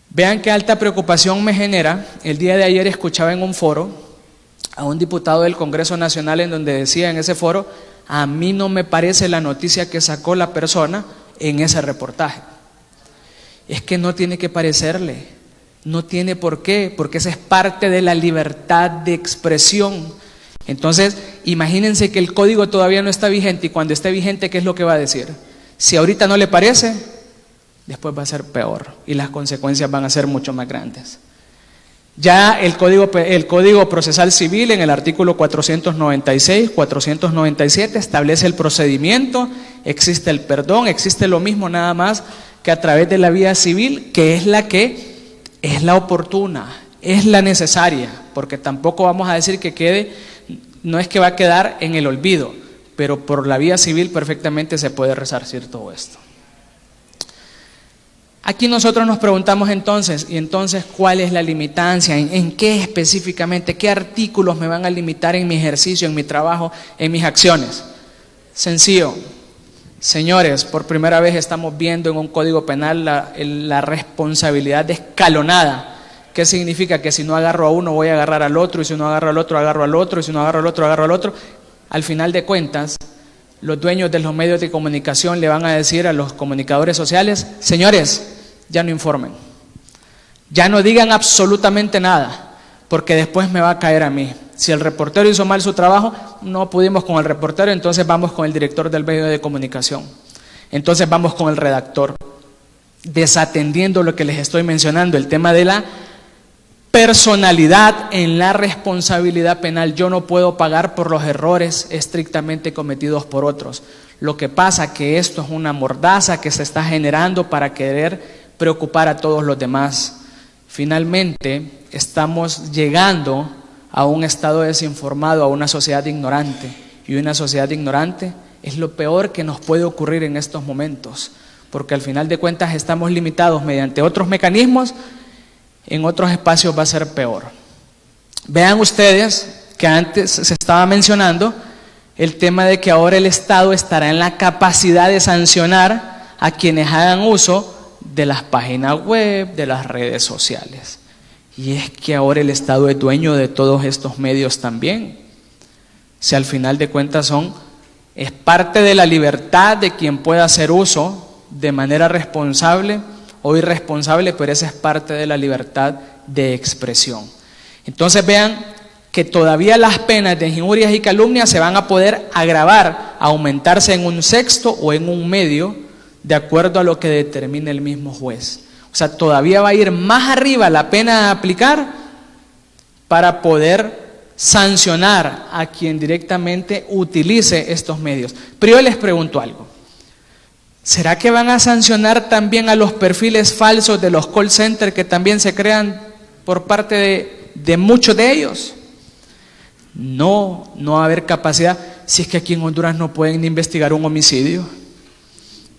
Vean qué alta preocupación me genera. El día de ayer escuchaba en un foro a un diputado del Congreso Nacional en donde decía en ese foro: a mí no me parece la noticia que sacó la persona en ese reportaje. Es que no tiene que parecerle, no tiene por qué, porque esa es parte de la libertad de expresión. Entonces, imagínense que el código todavía no está vigente, y cuando esté vigente, ¿qué es lo que va a decir? Si ahorita no le parece, después va a ser peor y las consecuencias van a ser mucho más grandes. Ya el Código Procesal Civil en el artículo 496, 497 establece el procedimiento, existe el perdón, existe lo mismo, nada más que a través de la vía civil, que es la oportuna, es la necesaria, porque tampoco vamos a decir que quede, no es que va a quedar en el olvido, pero por la vía civil perfectamente se puede resarcir todo esto. Aquí nosotros nos preguntamos entonces, ¿cuál es la limitancia? ¿En qué específicamente? ¿Qué artículos me van a limitar en mi ejercicio, en mi trabajo, en mis acciones? Sencillo. Señores, por primera vez estamos viendo en un código penal la responsabilidad escalonada. ¿Qué significa? Que si no agarro a uno voy a agarrar al otro, y si no agarro al otro, agarro al otro, y si no agarro al otro, agarro al otro. Al final de cuentas, los dueños de los medios de comunicación le van a decir a los comunicadores sociales: señores, ya no informen, ya no digan absolutamente nada, porque después me va a caer a mí. Si el reportero hizo mal su trabajo, no pudimos con el reportero, entonces vamos con el director del medio de comunicación, entonces vamos con el redactor, desatendiendo lo que les estoy mencionando, el tema de la personalidad en la responsabilidad penal. Yo no puedo pagar por los errores estrictamente cometidos por otros. Lo que pasa es que esto es una mordaza que se está generando para querer preocupar a todos los demás. Finalmente, estamos llegando a un estado desinformado, a una sociedad ignorante. Y una sociedad ignorante es lo peor que nos puede ocurrir en estos momentos, porque al final de cuentas estamos limitados mediante otros mecanismos en otros espacios va a ser peor. Vean ustedes que antes se estaba mencionando el tema de que ahora el Estado estará en la capacidad de sancionar a quienes hagan uso de las páginas web, de las redes sociales. Y es que ahora el Estado es dueño de todos estos medios también. Si al final de cuentas es parte de la libertad de quien pueda hacer uso de manera responsable o irresponsable, pero esa es parte de la libertad de expresión. Entonces vean que todavía las penas de injurias y calumnias se van a poder agravar, aumentarse en un sexto o en un medio, de acuerdo a lo que determine el mismo juez. O sea, todavía va a ir más arriba la pena a aplicar para poder sancionar a quien directamente utilice estos medios. Pero yo les pregunto algo. ¿Será que van a sancionar también a los perfiles falsos de los call centers que también se crean por parte de muchos de ellos? No va a haber capacidad. Si es que aquí en Honduras no pueden ni investigar un homicidio.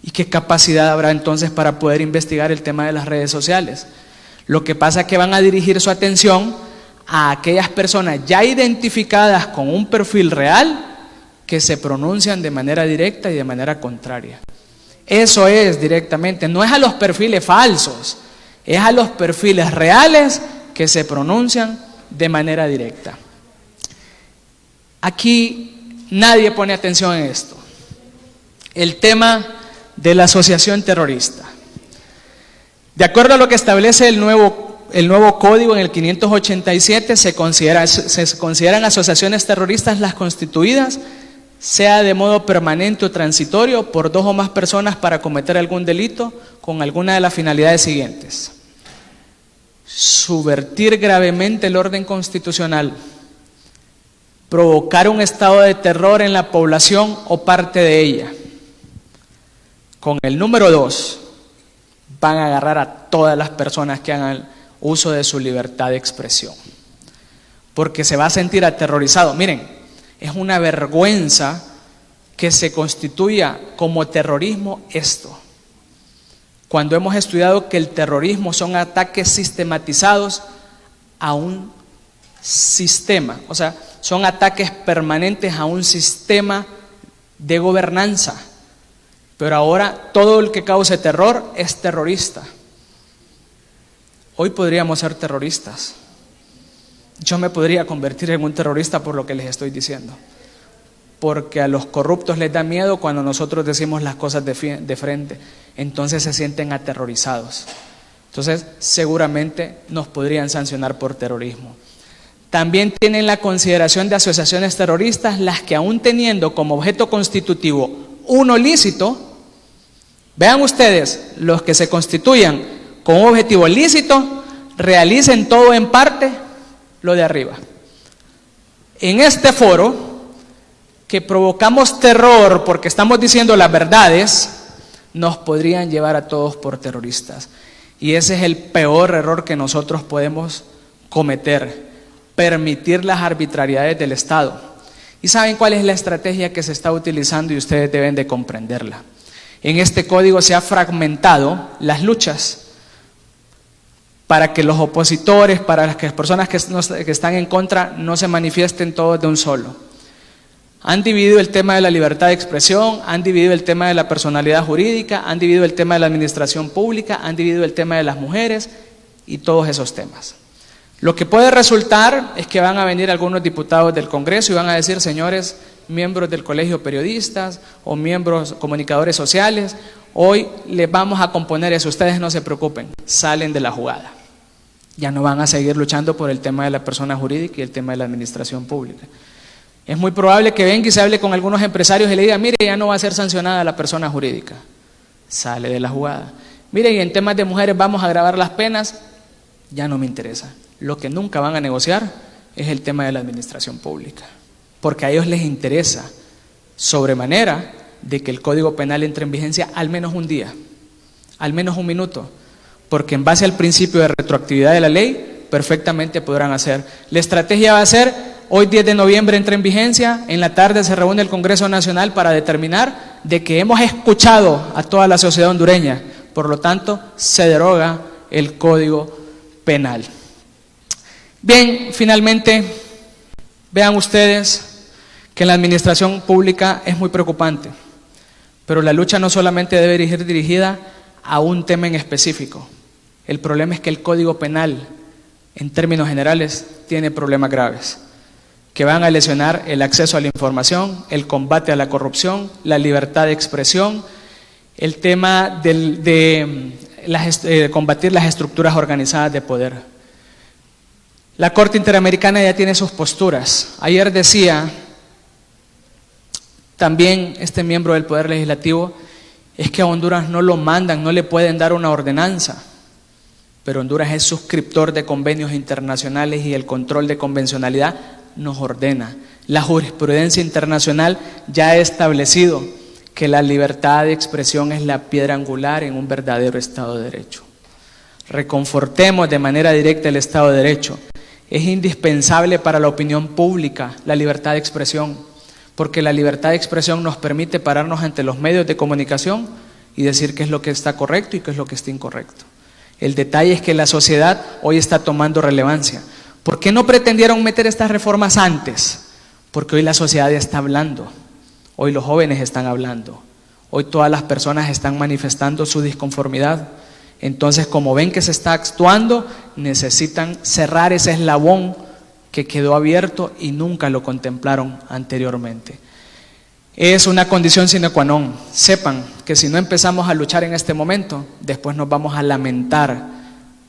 ¿Y qué capacidad habrá entonces para poder investigar el tema de las redes sociales? Lo que pasa es que van a dirigir su atención a aquellas personas ya identificadas con un perfil real que se pronuncian de manera directa y de manera contraria. Eso es directamente, no es a los perfiles falsos, es a los perfiles reales que se pronuncian de manera directa. Aquí nadie pone atención en esto. El tema de la asociación terrorista. De acuerdo a lo que establece el nuevo código en el 587, se consideran asociaciones terroristas las constituidas, sea de modo permanente o transitorio, por dos o más personas para cometer algún delito con alguna de las finalidades siguientes: subvertir gravemente el orden constitucional, provocar un estado de terror en la población o parte de ella. Con el número 2, van a agarrar a todas las personas que hagan uso de su libertad de expresión, porque se va a sentir aterrorizado. Miren, es una vergüenza que se constituya como terrorismo esto, cuando hemos estudiado que el terrorismo son ataques sistematizados a un sistema, o sea, son ataques permanentes a un sistema de gobernanza. Pero ahora todo el que cause terror es terrorista. Hoy podríamos ser terroristas. Yo me podría convertir en un terrorista por lo que les estoy diciendo. Porque a los corruptos les da miedo cuando nosotros decimos las cosas de frente. Entonces se sienten aterrorizados. Entonces seguramente nos podrían sancionar por terrorismo. También tienen la consideración de asociaciones terroristas las que, aún teniendo como objeto constitutivo uno lícito, vean ustedes, los que se constituyan con un objetivo lícito, realicen todo en parte lo de arriba. En este foro, que provocamos terror porque estamos diciendo las verdades, nos podrían llevar a todos por terroristas. Y ese es el peor error que nosotros podemos cometer: permitir las arbitrariedades del Estado. ¿Y saben cuál es la estrategia que se está utilizando? Y ustedes deben de comprenderla. En este código se ha fragmentado las luchas para que los opositores, para las personas que están en contra, no se manifiesten todos de un solo. Han dividido el tema de la libertad de expresión, han dividido el tema de la personalidad jurídica, han dividido el tema de la administración pública, han dividido el tema de las mujeres y todos esos temas. Lo que puede resultar es que van a venir algunos diputados del Congreso y van a decir: señores miembros del Colegio de Periodistas o miembros comunicadores sociales, hoy les vamos a componer eso, ustedes no se preocupen, salen de la jugada. Ya no van a seguir luchando por el tema de la persona jurídica y el tema de la administración pública. Es muy probable que venga y se hable con algunos empresarios y le diga: mire, ya no va a ser sancionada la persona jurídica. Sale de la jugada. Mire, y en temas de mujeres vamos a agravar las penas. Ya no me interesa. Lo que nunca van a negociar es el tema de la administración pública, porque a ellos les interesa sobremanera de que el Código Penal entre en vigencia al menos un día, al menos un minuto, porque en base al principio de retroactividad de la ley perfectamente podrán hacer. La estrategia va a ser: hoy 10 de noviembre entra en vigencia, en la tarde se reúne el Congreso Nacional para determinar de que hemos escuchado a toda la sociedad hondureña, por lo tanto se deroga el Código penal. Bien, finalmente, vean ustedes que en la administración pública es muy preocupante, pero la lucha no solamente debe ir dirigida a un tema en específico. El problema es que el Código Penal, en términos generales, tiene problemas graves que van a lesionar el acceso a la información, el combate a la corrupción, la libertad de expresión, el tema de combatir las estructuras organizadas de poder. La Corte Interamericana ya tiene sus posturas. Ayer decía también este miembro del Poder Legislativo, es que a Honduras no lo mandan, no le pueden dar una ordenanza, pero Honduras es suscriptor de convenios internacionales y el control de convencionalidad nos ordena. La jurisprudencia internacional ya ha establecido que la libertad de expresión es la piedra angular en un verdadero Estado de Derecho. Reconfortemos de manera directa el Estado de Derecho. Es indispensable para la opinión pública la libertad de expresión, porque la libertad de expresión nos permite pararnos ante los medios de comunicación y decir qué es lo que está correcto y qué es lo que está incorrecto. El detalle es que la sociedad hoy está tomando relevancia. ¿Por qué no pretendieron meter estas reformas antes? Porque hoy la sociedad ya está hablando, hoy los jóvenes están hablando, hoy todas las personas están manifestando su disconformidad. Entonces, como ven que se está actuando, necesitan cerrar ese eslabón que quedó abierto y nunca lo contemplaron anteriormente. Es una condición sine qua non. Sepan que si no empezamos a luchar en este momento, después nos vamos a lamentar,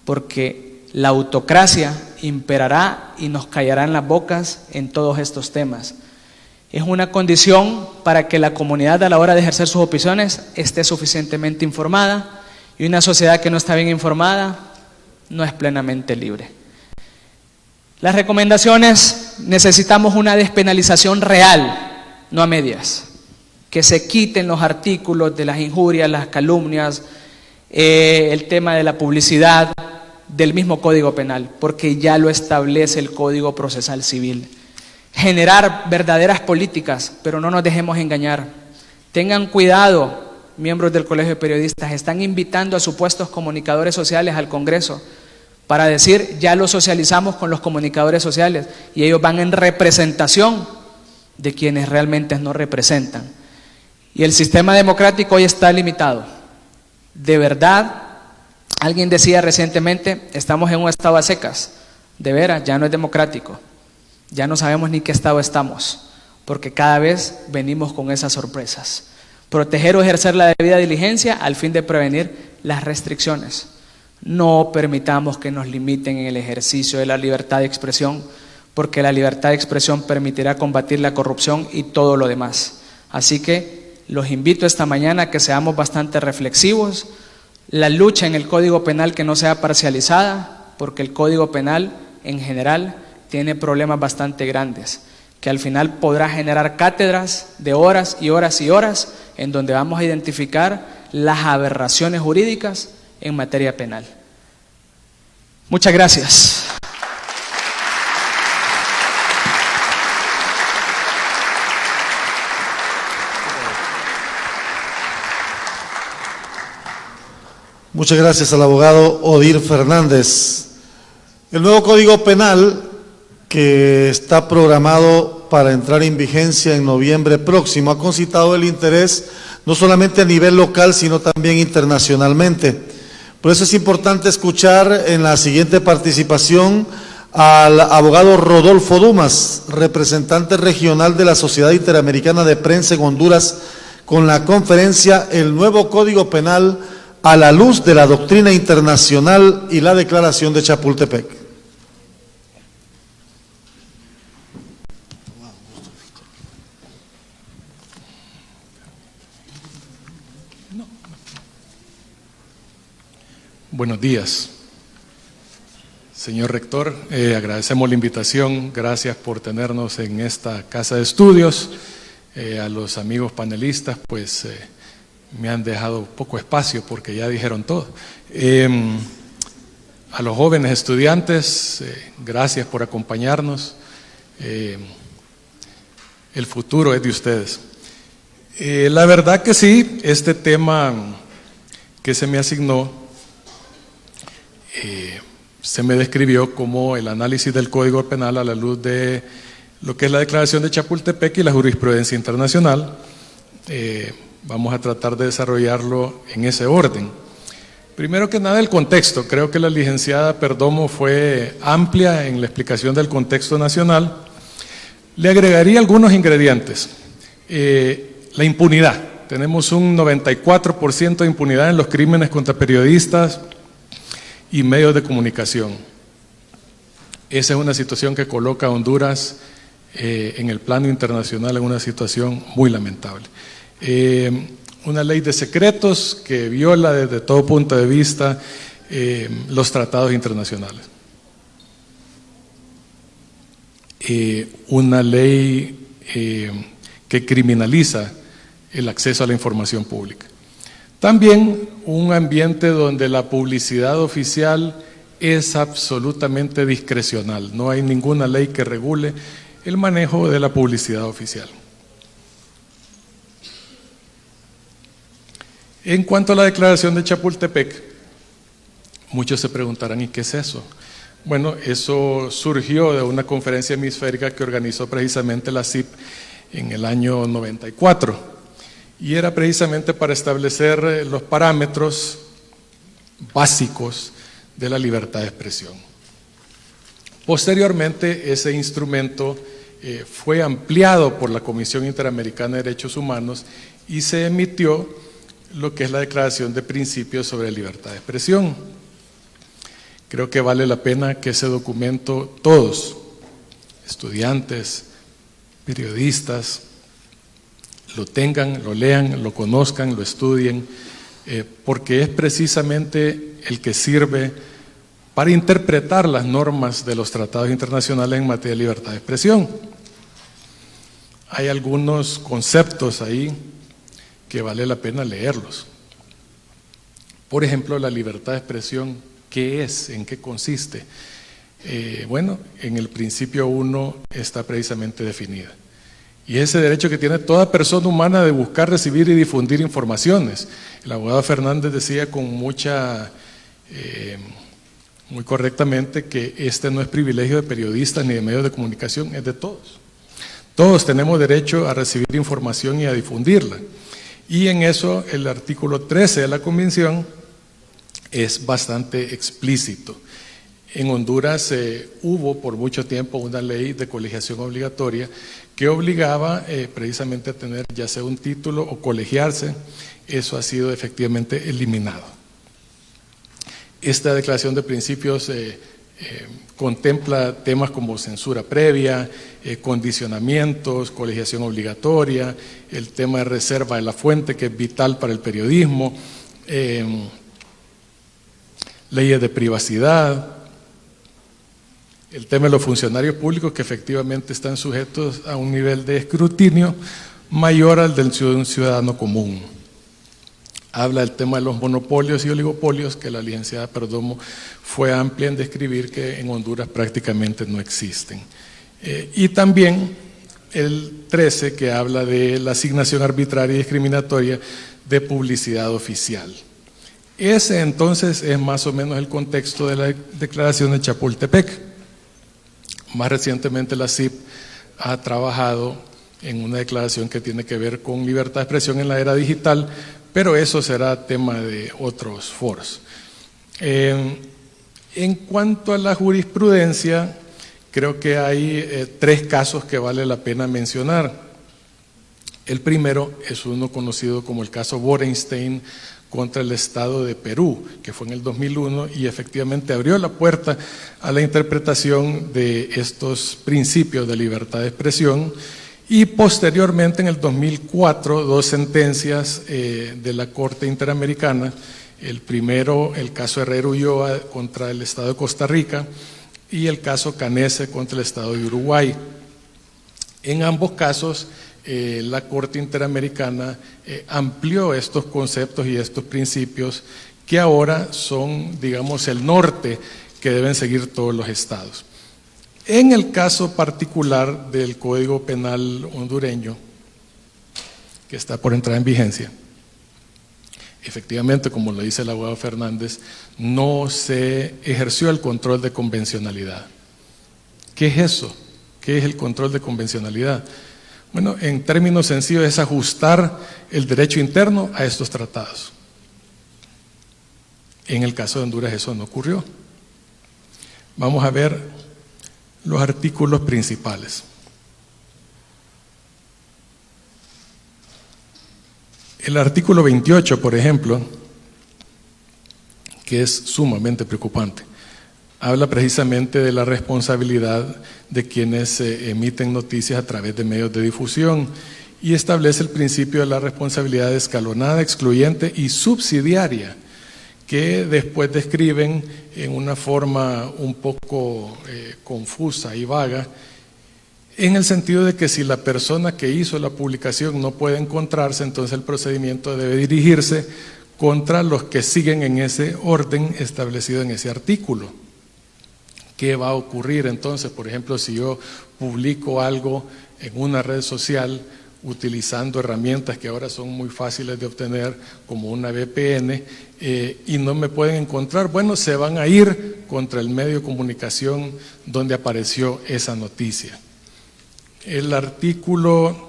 porque la autocracia imperará y nos callarán las bocas en todos estos temas. Es una condición para que la comunidad a la hora de ejercer sus opiniones esté suficientemente informada, y una sociedad que no está bien informada no es plenamente libre. Las recomendaciones: necesitamos una despenalización real, no a medias, que se quiten los artículos de las injurias, las calumnias, el tema de la publicidad del mismo Código Penal, porque ya lo establece el Código Procesal Civil. Generar verdaderas políticas, pero no nos dejemos engañar. Tengan cuidado, miembros del Colegio de Periodistas, están invitando a supuestos comunicadores sociales al Congreso para decir, ya lo socializamos con los comunicadores sociales, y ellos van en representación de quienes realmente no representan. Y el sistema democrático hoy está limitado. De verdad, alguien decía recientemente, estamos en un estado a secas. De veras, ya no es democrático. Ya no sabemos ni qué estado estamos, porque cada vez venimos con esas sorpresas. Proteger o ejercer la debida diligencia al fin de prevenir las restricciones. No permitamos que nos limiten en el ejercicio de la libertad de expresión, porque la libertad de expresión permitirá combatir la corrupción y todo lo demás. Así que los invito esta mañana a que seamos bastante reflexivos. La lucha en el Código Penal que no sea parcializada, porque el Código Penal en general tiene problemas bastante grandes, que al final podrá generar cátedras de horas y horas y horas, en donde vamos a identificar las aberraciones jurídicas en materia penal. Muchas gracias. Muchas gracias al abogado Odir Fernández. El nuevo Código Penal, que está programado para entrar en vigencia en noviembre próximo, ha concitado el interés no solamente a nivel local, sino también internacionalmente. Por eso es importante escuchar en la siguiente participación al abogado Rodolfo Dumas, representante regional de la Sociedad Interamericana de Prensa en Honduras, con la conferencia El nuevo Código Penal a la luz de la doctrina internacional y la Declaración de Chapultepec. Buenos días, señor rector. Agradecemos la invitación, gracias por tenernos en esta casa de estudios. A los amigos panelistas, pues me han dejado poco espacio porque ya dijeron todo. A los jóvenes estudiantes, gracias por acompañarnos. El futuro es de ustedes. La verdad que sí, este tema que se me asignó se me describió como el análisis del Código Penal a la luz de lo que es la Declaración de Chapultepec y la jurisprudencia internacional. Vamos a tratar de desarrollarlo en ese orden. Primero que nada, el contexto. Creo que la licenciada Perdomo fue amplia en la explicación del contexto nacional. Le agregaría algunos ingredientes. La impunidad. Tenemos un 94% de impunidad en los crímenes contra periodistas y medios de comunicación. Esa es una situación que coloca a Honduras en el plano internacional en una situación muy lamentable. Una ley de secretos que viola desde todo punto de vista los tratados internacionales. Una ley que criminaliza el acceso a la información pública. También un ambiente donde la publicidad oficial es absolutamente discrecional. No hay ninguna ley que regule el manejo de la publicidad oficial. En cuanto a la declaración de Chapultepec, muchos se preguntarán, ¿y qué es eso? Bueno, eso surgió de una conferencia hemisférica que organizó precisamente la CIP en el año 94, y era precisamente para establecer los parámetros básicos de la libertad de expresión. Posteriormente, ese instrumento fue ampliado por la Comisión Interamericana de Derechos Humanos y se emitió lo que es la Declaración de Principios sobre Libertad de Expresión. Creo que vale la pena que ese documento todos, estudiantes, periodistas, lo tengan, lo lean, lo conozcan, lo estudien, porque es precisamente el que sirve para interpretar las normas de los tratados internacionales en materia de libertad de expresión. Hay algunos conceptos ahí que vale la pena leerlos. Por ejemplo, la libertad de expresión, ¿qué es? ¿En qué consiste? Bueno, en el principio 1 está precisamente definida. Y ese derecho que tiene toda persona humana de buscar, recibir y difundir informaciones. El abogado Fernández decía con muy correctamente que este no es privilegio de periodistas ni de medios de comunicación, es de todos. Todos tenemos derecho a recibir información y a difundirla. Y en eso el artículo 13 de la Convención es bastante explícito. En Honduras hubo por mucho tiempo una ley de colegiación obligatoria que obligaba precisamente a tener ya sea un título o colegiarse. Eso ha sido efectivamente eliminado. Esta declaración de principios contempla temas como censura previa, condicionamientos, colegiación obligatoria, el tema de reserva de la fuente, que es vital para el periodismo, leyes de privacidad, el tema de los funcionarios públicos que efectivamente están sujetos a un nivel de escrutinio mayor al del ciudadano común. Habla del tema de los monopolios y oligopolios, que la licenciada Perdomo fue amplia en describir que en Honduras prácticamente no existen. Y también el 13, que habla de la asignación arbitraria y discriminatoria de publicidad oficial. Ese entonces es más o menos el contexto de la declaración de Chapultepec. Más recientemente la CIP ha trabajado en una declaración que tiene que ver con libertad de expresión en la era digital, pero eso será tema de otros foros. En cuanto a la jurisprudencia, creo que hay 3 casos que vale la pena mencionar. El primero es uno conocido como el caso Borenstein contra el Estado de Perú, que fue en el 2001 y efectivamente abrió la puerta a la interpretación de estos principios de libertad de expresión. Y posteriormente, en el 2004, 2 sentencias de la Corte Interamericana. El primero, el caso Herrero Ulloa contra el Estado de Costa Rica, y el caso Canese contra el Estado de Uruguay. En ambos casos, la Corte Interamericana amplió estos conceptos y estos principios que ahora son, digamos, el norte que deben seguir todos los estados. En el caso particular del Código Penal hondureño, que está por entrar en vigencia, efectivamente, como lo dice el abogado Fernández, no se ejerció el control de convencionalidad. ¿Qué es eso? ¿Qué es el control de convencionalidad? Bueno, en términos sencillos es ajustar el derecho interno a estos tratados. En el caso de Honduras eso no ocurrió. Vamos a ver los artículos principales. El artículo 28, por ejemplo, que es sumamente preocupante, habla precisamente de la responsabilidad de quienes emiten noticias a través de medios de difusión y establece el principio de la responsabilidad escalonada, excluyente y subsidiaria, que después describen en una forma un poco confusa y vaga, en el sentido de que si la persona que hizo la publicación no puede encontrarse, entonces el procedimiento debe dirigirse contra los que siguen en ese orden establecido en ese artículo. ¿Qué va a ocurrir entonces? Por ejemplo, si yo publico algo en una red social utilizando herramientas que ahora son muy fáciles de obtener, como una VPN, y no me pueden encontrar, bueno, se van a ir contra el medio de comunicación donde apareció esa noticia. El artículo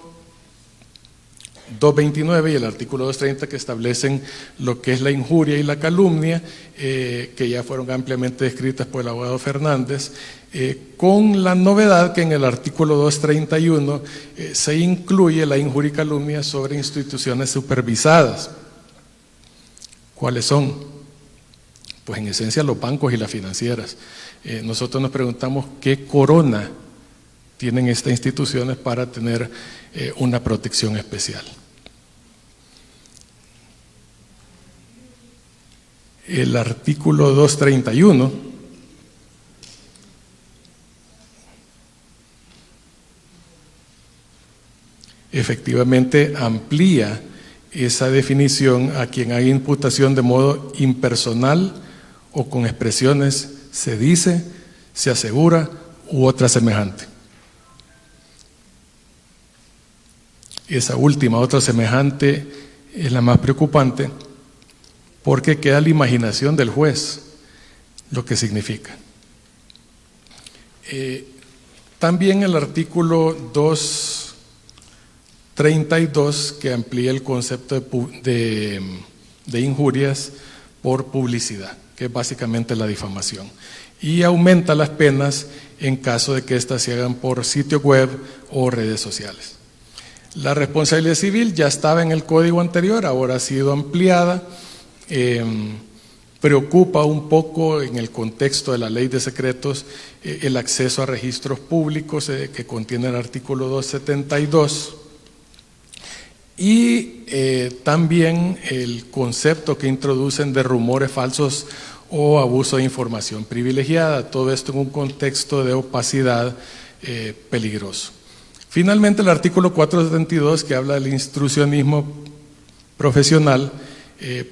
229 y el artículo 230 que establecen lo que es la injuria y la calumnia, que ya fueron ampliamente descritas por el abogado Fernández, con la novedad que en el artículo 231 se incluye la injuria y calumnia sobre instituciones supervisadas. ¿Cuáles son? Pues en esencia los bancos y las financieras. Nosotros nos preguntamos qué corona tienen estas instituciones para tener una protección especial. El artículo 231 efectivamente amplía esa definición a quien haga imputación de modo impersonal o con expresiones se dice, se asegura u otra semejante. Esa última, otra semejante, es la más preocupante porque queda la imaginación del juez lo que significa. También el artículo 232 que amplía el concepto de injurias por publicidad, que es básicamente la difamación, y aumenta las penas en caso de que éstas se hagan por sitio web o redes sociales. La responsabilidad civil ya estaba en el código anterior, ahora ha sido ampliada. Preocupa un poco en el contexto de la ley de secretos el acceso a registros públicos que contiene el artículo 272 y también el concepto que introducen de rumores falsos o abuso de información privilegiada, todo esto en un contexto de opacidad peligroso. Finalmente, el artículo 472 que habla del instruccionismo profesional,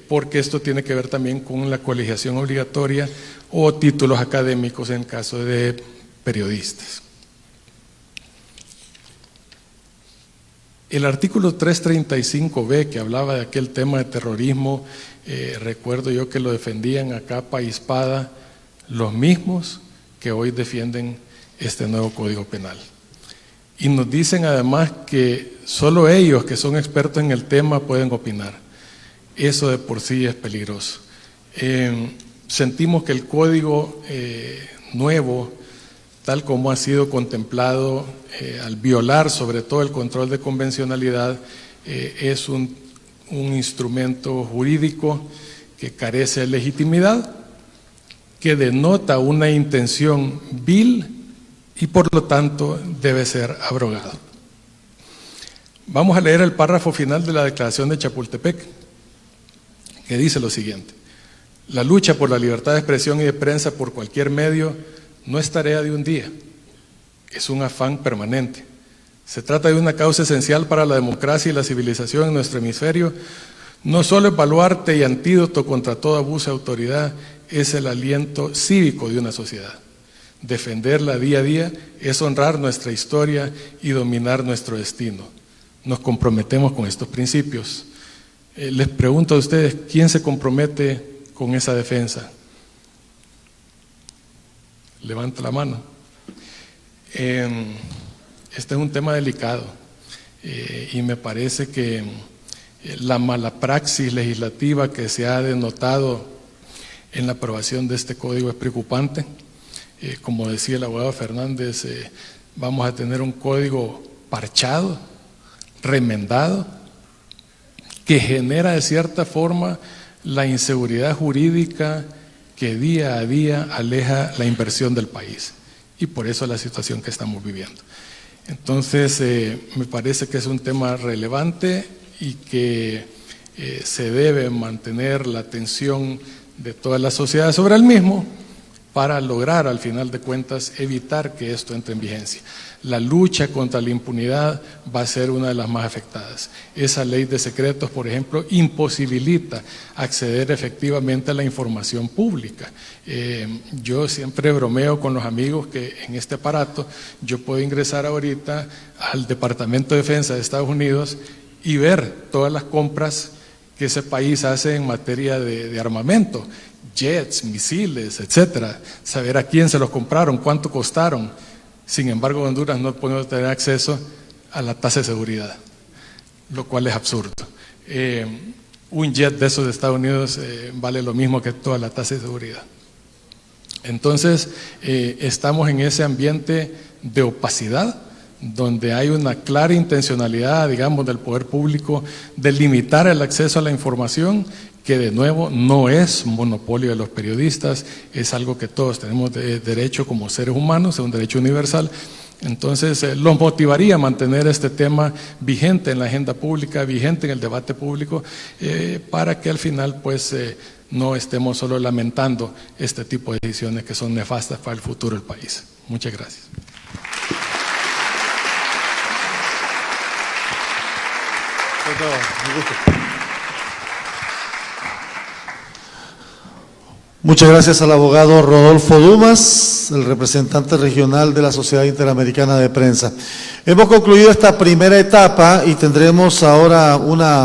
porque esto tiene que ver también con la colegiación obligatoria o títulos académicos en caso de periodistas. El artículo 335b que hablaba de aquel tema de terrorismo, recuerdo yo que lo defendían a capa y espada los mismos que hoy defienden este nuevo Código Penal. Y nos dicen además que solo ellos que son expertos en el tema pueden opinar. Eso de por sí es peligroso. Sentimos que el código nuevo, tal como ha sido contemplado, al violar sobre todo el control de convencionalidad, es un instrumento jurídico que carece de legitimidad, que denota una intención vil y por lo tanto debe ser abrogado. Vamos a leer el párrafo final de la Declaración de Chapultepec, que dice lo siguiente: la lucha por la libertad de expresión y de prensa por cualquier medio no es tarea de un día, es un afán permanente. Se trata de una causa esencial para la democracia y la civilización en nuestro hemisferio. No solo es baluarte y antídoto contra todo abuso de autoridad, es el aliento cívico de una sociedad. Defenderla día a día es honrar nuestra historia y dominar nuestro destino. Nos comprometemos con estos principios. Les pregunto a ustedes, ¿quién se compromete con esa defensa? Levanta la mano. Este es un tema delicado y me parece que la mala praxis legislativa que se ha denotado en la aprobación de este código es preocupante. Como decía el abogado Fernández, vamos a tener un código parchado, remendado, que genera de cierta forma la inseguridad jurídica que día a día aleja la inversión del país, y por eso la situación que estamos viviendo. Entonces, me parece que es un tema relevante y que se debe mantener la atención de toda la sociedad sobre el mismo para lograr, al final de cuentas, evitar que esto entre en vigencia. La lucha contra la impunidad va a ser una de las más afectadas. Esa ley de secretos, por ejemplo, imposibilita acceder efectivamente a la información pública. Yo siempre bromeo con los amigos que en este aparato yo puedo ingresar ahorita al Departamento de Defensa de Estados Unidos y ver todas las compras que ese país hace en materia de armamento, jets, misiles, etcétera, saber a quién se los compraron, cuánto costaron. Sin embargo, Honduras no puede tener acceso a la tasa de seguridad, lo cual es absurdo. Un jet de esos de Estados Unidos vale lo mismo que toda la tasa de seguridad. Entonces, estamos en ese ambiente de opacidad, donde hay una clara intencionalidad, digamos, del poder público de limitar el acceso a la información, que de nuevo no es monopolio de los periodistas, es algo que todos tenemos derecho como seres humanos, es un derecho universal. Entonces, los motivaría a mantener este tema vigente en la agenda pública, vigente en el debate público, para que al final, pues, no estemos solo lamentando este tipo de decisiones que son nefastas para el futuro del país. Muchas gracias. Muchas gracias al abogado Rodolfo Dumas, el representante regional de la Sociedad Interamericana de Prensa. Hemos concluido esta primera etapa y tendremos ahora una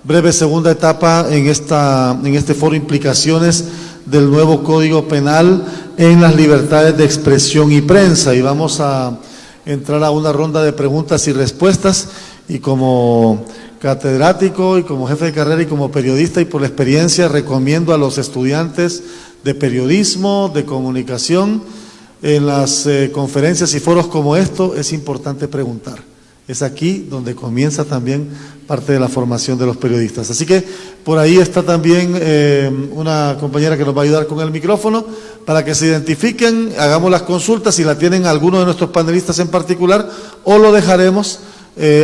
breve segunda etapa en este foro implicaciones del nuevo Código Penal en las libertades de expresión y prensa, y vamos a entrar a una ronda de preguntas y respuestas. Y como catedrático y como jefe de carrera y como periodista y por la experiencia, recomiendo a los estudiantes de periodismo, de comunicación, en las conferencias y foros como esto, es importante preguntar. Es aquí donde comienza también parte de la formación de los periodistas. Así que por ahí está también una compañera que nos va a ayudar con el micrófono para que se identifiquen, hagamos las consultas si la tienen alguno de nuestros panelistas en particular, o lo dejaremos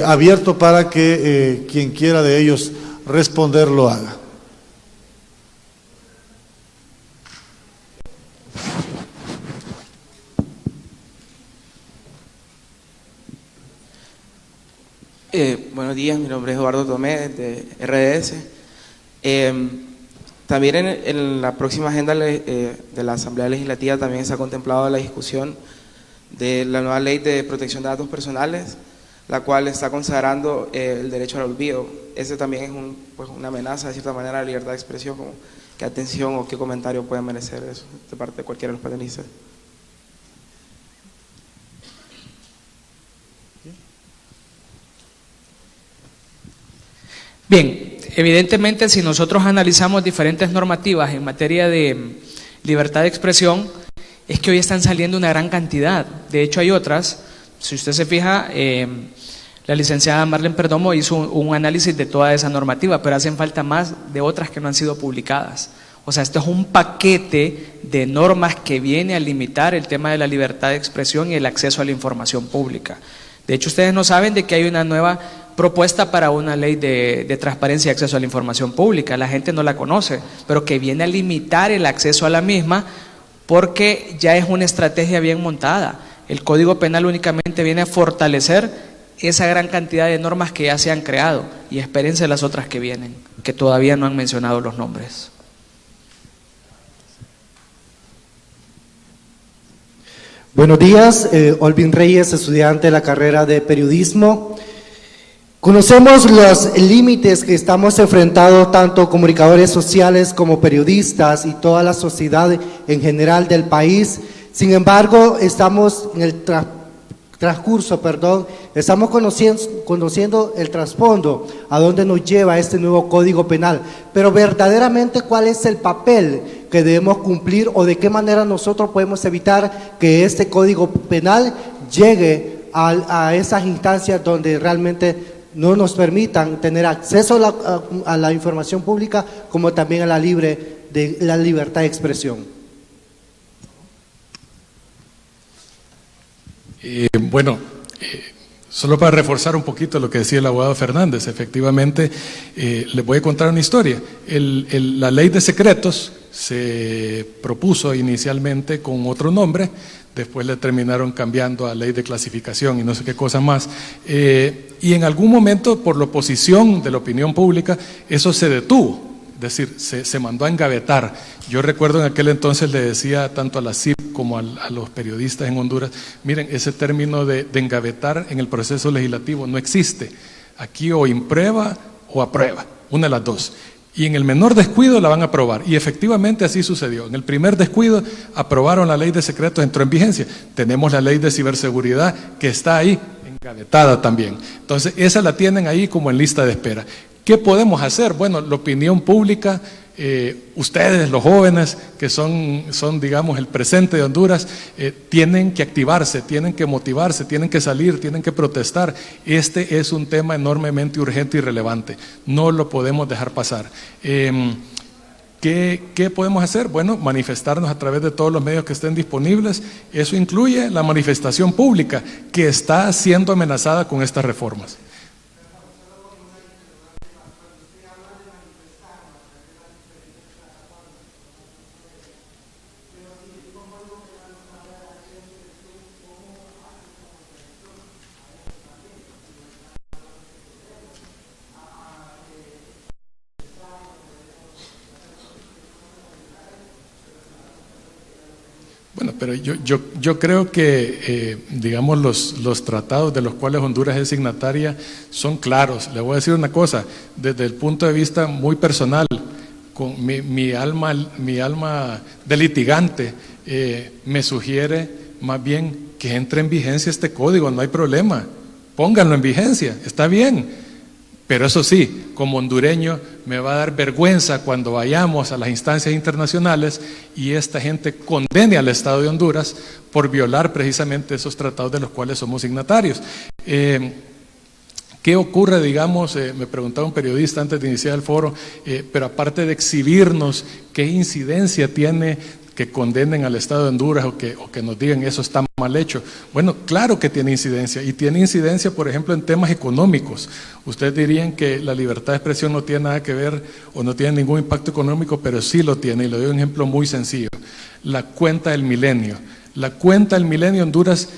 abierto para que quien quiera de ellos responder lo haga. Buenos días, mi nombre es Eduardo Tomé, de RDS. También en la próxima agenda de la Asamblea Legislativa también se ha contemplado la discusión de la nueva ley de protección de datos personales, la cual está consagrando el derecho al olvido. Ese también es una amenaza de cierta manera a la libertad de expresión. Como ¿qué atención o qué comentario puede merecer eso de parte de cualquiera de los panelistas? Bien, evidentemente si nosotros analizamos diferentes normativas en materia de libertad de expresión, es que hoy están saliendo una gran cantidad. De hecho hay otras, si usted se fija, la licenciada Marlene Perdomo hizo un análisis de toda esa normativa, pero hacen falta más de otras que no han sido publicadas. O sea, esto es un paquete de normas que viene a limitar el tema de la libertad de expresión y el acceso a la información pública. De hecho, ustedes no saben de que hay una nueva propuesta para una ley de transparencia y acceso a la información pública. La gente no la conoce, pero que viene a limitar el acceso a la misma porque ya es una estrategia bien montada. El Código Penal únicamente viene a fortalecer esa gran cantidad de normas que ya se han creado, y espérense las otras que vienen, que todavía no han mencionado los nombres. Buenos días, Olvin Reyes, estudiante de la carrera de periodismo. Conocemos los límites que estamos enfrentando tanto comunicadores sociales como periodistas y toda la sociedad en general del país. Sin embargo, estamos en el estamos conociendo el trasfondo, a dónde nos lleva este nuevo Código Penal, pero verdaderamente cuál es el papel que debemos cumplir o de qué manera nosotros podemos evitar que este Código Penal llegue a esas instancias donde realmente no nos permitan tener acceso a la información pública, como también a la libertad de expresión. Solo para reforzar un poquito lo que decía el abogado Fernández, efectivamente, les voy a contar una historia. La ley de secretos se propuso inicialmente con otro nombre, después le terminaron cambiando a ley de clasificación y no sé qué cosa más. Y en algún momento, por la oposición de la opinión pública, eso se detuvo, es decir, se mandó a engavetar. Yo recuerdo en aquel entonces le decía tanto a la CIP como a los periodistas en Honduras, miren, ese término de engavetar en el proceso legislativo no existe. Aquí o imprueba o aprueba, una de las dos. Y en el menor descuido la van a aprobar. Y efectivamente así sucedió. En el primer descuido aprobaron la ley de secretos, entró en vigencia. Tenemos la ley de ciberseguridad que está ahí, engavetada también. Entonces esa la tienen ahí como en lista de espera. ¿Qué podemos hacer? Bueno, la opinión pública, ustedes, los jóvenes, que son digamos, el presente de Honduras, tienen que activarse, tienen que motivarse, tienen que salir, tienen que protestar. Este es un tema enormemente urgente y relevante. No lo podemos dejar pasar. ¿Qué podemos hacer? Bueno, manifestarnos a través de todos los medios que estén disponibles. Eso incluye la manifestación pública, que está siendo amenazada con estas reformas. Bueno, pero yo creo que, digamos, los tratados de los cuales Honduras es signataria son claros. Le voy a decir una cosa, desde el punto de vista muy personal, con mi alma de litigante me sugiere más bien que entre en vigencia este código, no hay problema, pónganlo en vigencia, está bien. Pero eso sí, como hondureño me va a dar vergüenza cuando vayamos a las instancias internacionales y esta gente condene al Estado de Honduras por violar precisamente esos tratados de los cuales somos signatarios. ¿Qué ocurre, digamos, me preguntaba un periodista antes de iniciar el foro, pero aparte de exhibirnos, ¿qué incidencia tiene que condenen al Estado de Honduras o que nos digan eso está mal hecho? Bueno, claro que tiene incidencia, y tiene incidencia, por ejemplo, en temas económicos. Ustedes dirían que la libertad de expresión no tiene nada que ver o no tiene ningún impacto económico, pero sí lo tiene, y le doy un ejemplo muy sencillo. La cuenta del milenio. La cuenta del milenio Honduras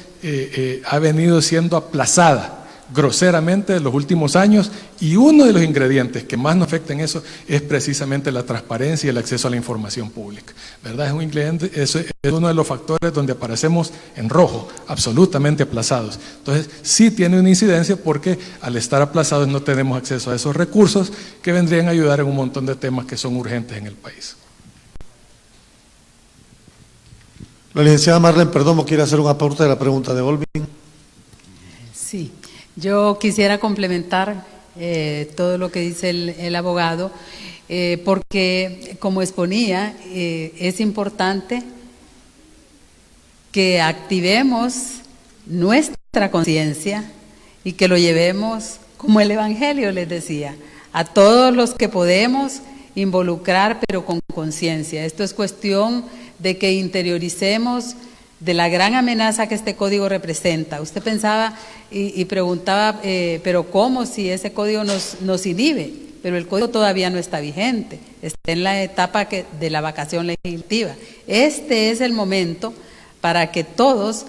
ha venido siendo aplazada groseramente en los últimos años, y uno de los ingredientes que más nos afectan eso es precisamente la transparencia y el acceso a la información pública, ¿verdad? Es un ingrediente, es uno de los factores donde aparecemos en rojo, absolutamente aplazados. Entonces sí tiene una incidencia, porque al estar aplazados no tenemos acceso a esos recursos que vendrían a ayudar en un montón de temas que son urgentes en el país. La licenciada Marlene Perdomo quiere hacer un aporte de la pregunta de Olvin. Sí. Yo quisiera complementar todo lo que dice el abogado, porque como exponía, es importante que activemos nuestra conciencia y que lo llevemos, como el Evangelio les decía, a todos los que podemos involucrar, pero con conciencia. Esto es cuestión de que interioricemos de la gran amenaza que este código representa. Usted pensaba y preguntaba, pero ¿cómo si ese código nos inhibe? Pero el código todavía no está vigente, está en la etapa de la vacación legislativa. Este es el momento para que todos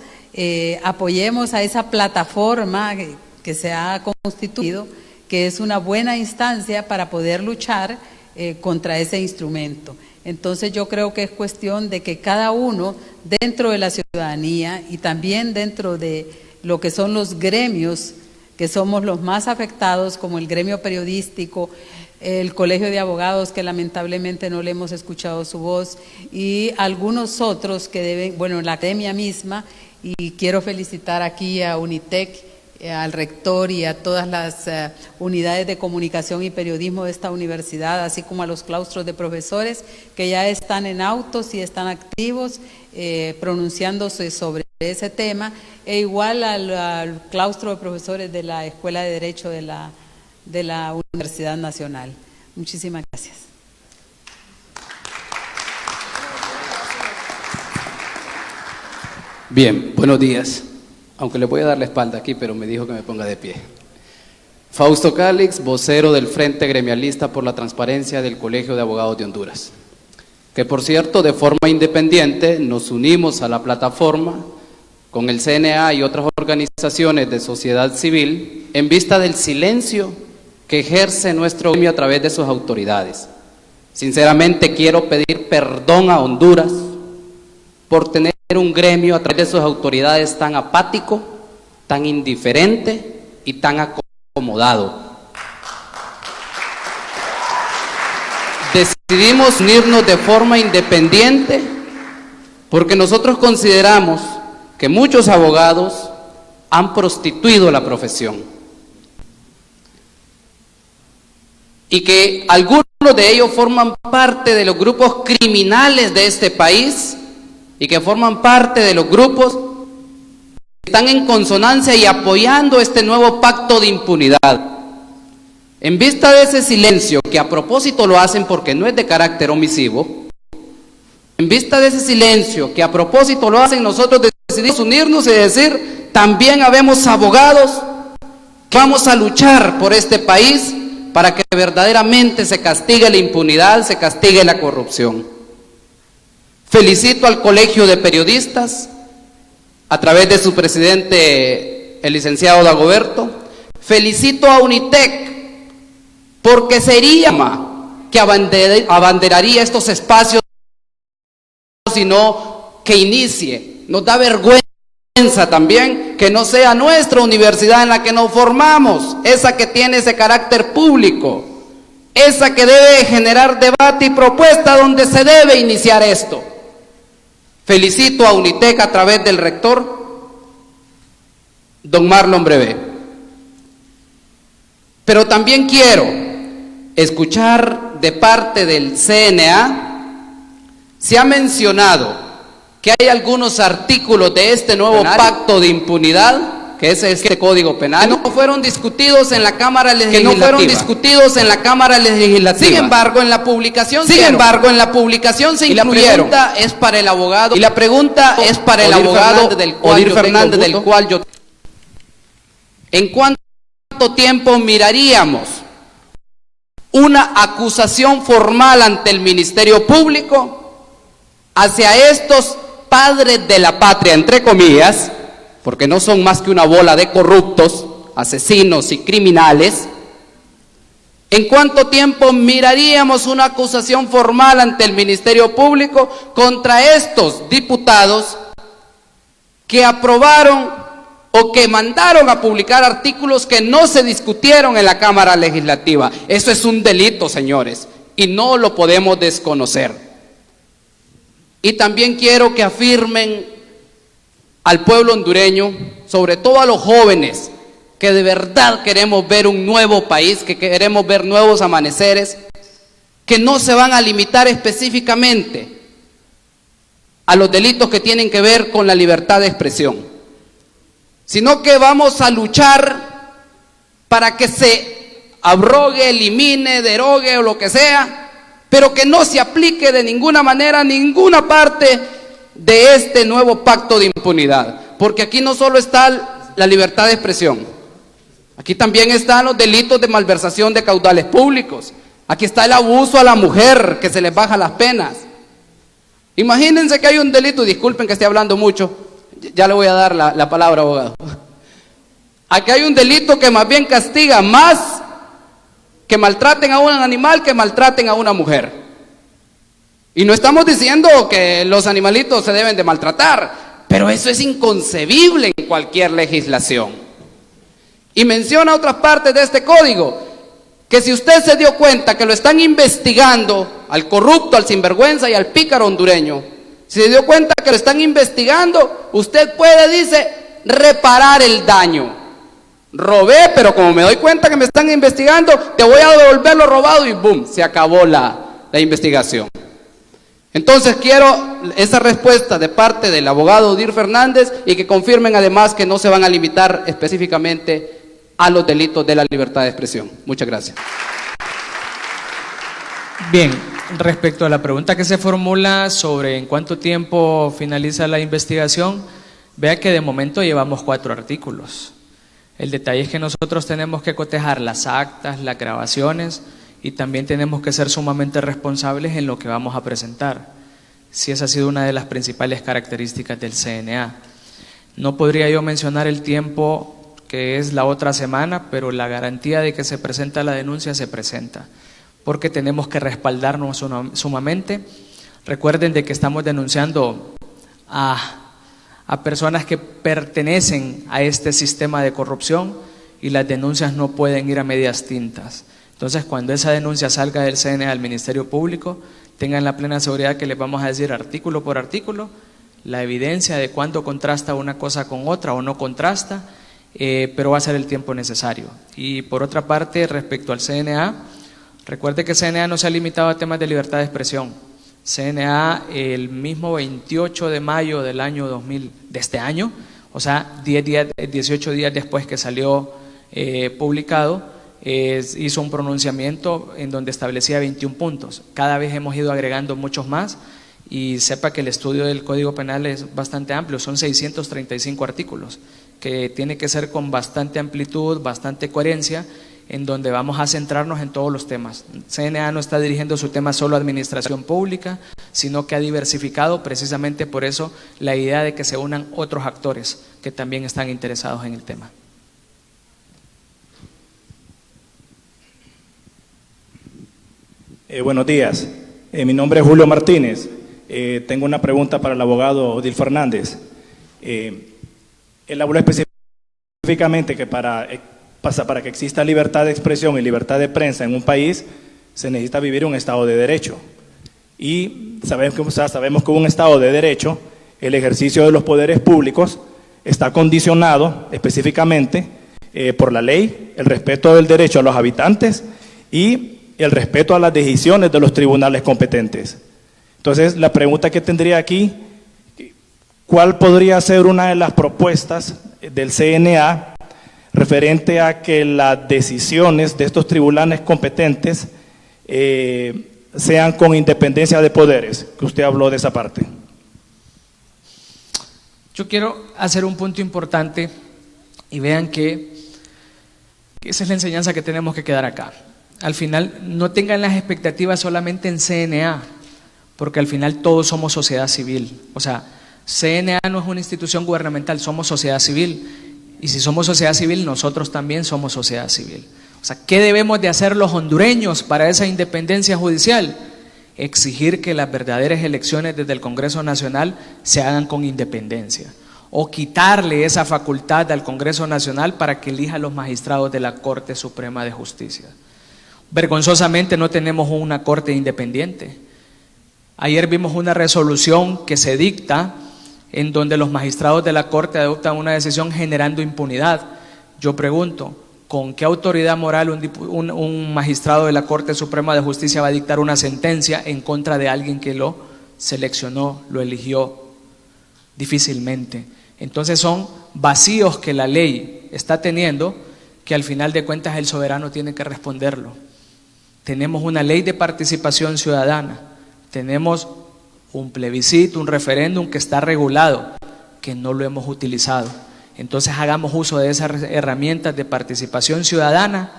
apoyemos a esa plataforma que se ha constituido, que es una buena instancia para poder luchar contra ese instrumento. Entonces yo creo que es cuestión de que cada uno dentro de la ciudadanía y también dentro de lo que son los gremios que somos los más afectados, como el gremio periodístico, el Colegio de Abogados, que lamentablemente no le hemos escuchado su voz, y algunos otros que deben, bueno, la academia misma, y quiero felicitar aquí a UNITEC, al rector y a todas las unidades de comunicación y periodismo de esta universidad, así como a los claustros de profesores que ya están en autos y están activos pronunciándose sobre ese tema, e igual al claustro de profesores de la Escuela de Derecho de la Universidad Nacional. Muchísimas gracias. Bien, buenos días. Aunque le voy a dar la espalda aquí, pero me dijo que me ponga de pie. Fausto Cálix, vocero del Frente Gremialista por la Transparencia del Colegio de Abogados de Honduras. Que por cierto, de forma independiente, nos unimos a la plataforma con el CNA y otras organizaciones de sociedad civil en vista del silencio que ejerce nuestro gremio a través de sus autoridades. Sinceramente quiero pedir perdón a Honduras por tener un gremio a través de sus autoridades tan apático, tan indiferente y tan acomodado. Decidimos unirnos de forma independiente porque nosotros consideramos que muchos abogados han prostituido la profesión y que algunos de ellos forman parte de los grupos criminales de este país y que forman parte de los grupos que están en consonancia y apoyando este nuevo pacto de impunidad. En vista de ese silencio, que a propósito lo hacen porque no es de carácter omisivo, en vista de ese silencio, que a propósito lo hacen, nosotros decidimos unirnos y decir, también habemos abogados que vamos a luchar por este país para que verdaderamente se castigue la impunidad, se castigue la corrupción. Felicito al Colegio de Periodistas, a través de su presidente, el licenciado Dagoberto. Felicito a UNITEC, porque sería que abanderaría estos espacios, sino que inicie. Nos da vergüenza también que no sea nuestra universidad en la que nos formamos, esa que tiene ese carácter público, esa que debe generar debate y propuesta donde se debe iniciar esto. Felicito a UNITEC a través del rector, don Marlon Brevé. Pero también quiero escuchar de parte del CNA, se ha mencionado que hay algunos artículos de este nuevo pacto de impunidad, que es este Código Penal, que no fueron discutidos en la Cámara Legislativa. Sin embargo, en la publicación se incluyeron. Y la pregunta es para el abogado. Odir Fernández, del cual yo. ¿En cuánto tiempo miraríamos una acusación formal ante el Ministerio Público hacia estos padres de la patria, entre comillas, porque no son más que una bola de corruptos, asesinos y criminales? ¿En cuánto tiempo miraríamos una acusación formal ante el Ministerio Público contra estos diputados que aprobaron o que mandaron a publicar artículos que no se discutieron en la Cámara Legislativa? Eso es un delito, señores, y no lo podemos desconocer. Y también quiero que afirmen al pueblo hondureño, sobre todo a los jóvenes, que de verdad queremos ver un nuevo país, que queremos ver nuevos amaneceres, que no se van a limitar específicamente a los delitos que tienen que ver con la libertad de expresión, sino que vamos a luchar para que se abrogue, elimine, derogue o lo que sea, pero que no se aplique de ninguna manera ninguna parte de este nuevo pacto de impunidad, porque aquí no solo está la libertad de expresión, aquí también están los delitos de malversación de caudales públicos, aquí está el abuso a la mujer, que se les baja las penas. Imagínense que hay un delito, disculpen que esté hablando mucho, ya le voy a dar la palabra, abogado. Aquí hay un delito que más bien castiga más que maltraten a un animal, que maltraten a una mujer. Y no estamos diciendo que los animalitos se deben de maltratar, pero eso es inconcebible en cualquier legislación. Y menciona otras partes de este código, que si usted se dio cuenta que lo están investigando, al corrupto, al sinvergüenza y al pícaro hondureño, si se dio cuenta que lo están investigando, usted puede, dice, reparar el daño. Robé, pero como me doy cuenta que me están investigando, te voy a devolver lo robado y boom, se acabó la investigación. Entonces quiero esa respuesta de parte del abogado Odir Fernández y que confirmen además que no se van a limitar específicamente a los delitos de la libertad de expresión. Muchas gracias. Bien, respecto a la pregunta que se formula sobre en cuánto tiempo finaliza la investigación, vea que de momento llevamos 4 artículos. El detalle es que nosotros tenemos que cotejar las actas, las grabaciones y también tenemos que ser sumamente responsables en lo que vamos a presentar. Si esa ha sido una de las principales características del CNA. No podría yo mencionar el tiempo que es la otra semana, pero la garantía de que se presenta la denuncia se presenta, porque tenemos que respaldarnos sumamente. Recuerden de que estamos denunciando a personas que pertenecen a este sistema de corrupción y las denuncias no pueden ir a medias tintas. Entonces, cuando esa denuncia salga del CNA al Ministerio Público, tengan la plena seguridad que les vamos a decir artículo por artículo la evidencia de cuánto contrasta una cosa con otra o no contrasta, pero va a ser el tiempo necesario. Y por otra parte, respecto al CNA, recuerde que CNA no se ha limitado a temas de libertad de expresión. CNA el mismo 28 de mayo del año 2000, de este año, o sea, 18 días después que salió publicado, hizo un pronunciamiento en donde establecía 21 puntos. Cada vez hemos ido agregando muchos más y sepa que el estudio del Código Penal es bastante amplio, son 635 artículos, que tiene que ser con bastante amplitud, bastante coherencia, en donde vamos a centrarnos en todos los temas. CNA no está dirigiendo su tema solo a administración pública, sino que ha diversificado precisamente por eso la idea de que se unan otros actores que también están interesados en el tema. Buenos días, mi nombre es Julio Martínez. Tengo una pregunta para el abogado Odil Fernández. Él habló específicamente que para que exista libertad de expresión y libertad de prensa en un país, se necesita vivir un Estado de Derecho. Y sabemos que en un Estado de Derecho, el ejercicio de los poderes públicos está condicionado específicamente por la ley, el respeto del derecho a los habitantes y el respeto a las decisiones de los tribunales competentes. Entonces, la pregunta que tendría aquí, ¿cuál podría ser una de las propuestas del CNA referente a que las decisiones de estos tribunales competentes sean con independencia de poderes? Que usted habló de esa parte. Yo quiero hacer un punto importante y vean que esa es la enseñanza que tenemos que quedar acá. Al final, no tengan las expectativas solamente en CNA, porque al final todos somos sociedad civil. O sea, CNA no es una institución gubernamental, somos sociedad civil. Y si somos sociedad civil, nosotros también somos sociedad civil. O sea, ¿qué debemos de hacer los hondureños para esa independencia judicial? Exigir que las verdaderas elecciones desde el Congreso Nacional se hagan con independencia. O quitarle esa facultad al Congreso Nacional para que elija a los magistrados de la Corte Suprema de Justicia. Vergonzosamente no tenemos una corte independiente. Ayer vimos una resolución que se dicta en donde los magistrados de la corte adoptan una decisión generando impunidad. Yo pregunto, ¿con qué autoridad moral un magistrado de la Corte Suprema de Justicia va a dictar una sentencia en contra de alguien que lo seleccionó, lo eligió? Difícilmente. Entonces son vacíos que la ley está teniendo, que al final de cuentas el soberano tiene que responderlo. Tenemos una ley de participación ciudadana, tenemos un plebiscito, un referéndum que está regulado, que no lo hemos utilizado. Entonces hagamos uso de esas herramientas de participación ciudadana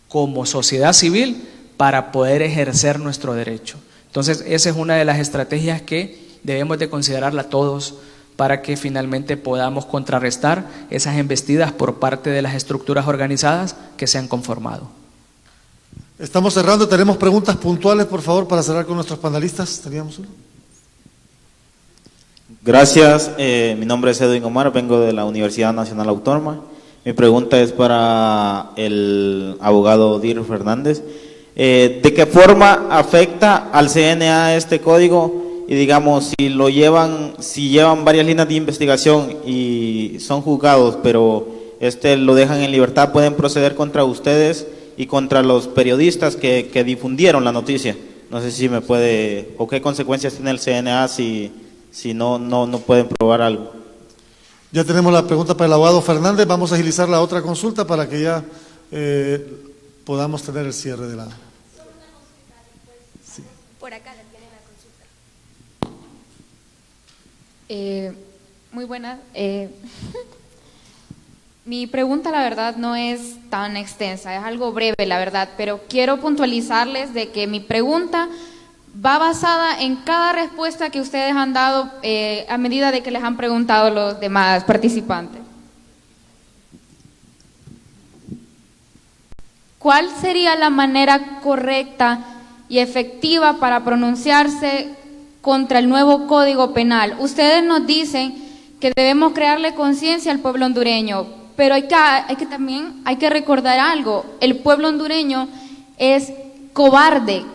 como sociedad civil para poder ejercer nuestro derecho. Entonces esa es una de las estrategias que debemos de considerarla todos para que finalmente podamos contrarrestar esas embestidas por parte de las estructuras organizadas que se han conformado. Estamos cerrando, tenemos preguntas puntuales, por favor, para cerrar con nuestros panelistas. ¿Teníamos uno? Gracias, mi nombre es Edwin Omar, vengo de la Universidad Nacional Autónoma. Mi pregunta es para el abogado Odir Fernández. ¿De qué forma afecta al CNA este código? Y digamos, si llevan varias líneas de investigación y son juzgados, pero lo dejan en libertad, ¿pueden proceder contra ustedes y contra los periodistas que difundieron la noticia? No sé si me puede, o qué consecuencias tiene el CNA si no pueden probar algo. Ya tenemos la pregunta para el abogado Fernández. Vamos a agilizar la otra consulta para que ya podamos tener el cierre de la... Sí. Por acá la tiene la consulta. Muy buena. Mi pregunta, la verdad, no es tan extensa, es algo breve, la verdad, pero quiero puntualizarles de que mi pregunta va basada en cada respuesta que ustedes han dado a medida de que les han preguntado los demás participantes. ¿Cuál sería la manera correcta y efectiva para pronunciarse contra el nuevo Código Penal? Ustedes nos dicen que debemos crearle conciencia al pueblo hondureño, pero hay que recordar algo: el pueblo hondureño es cobarde.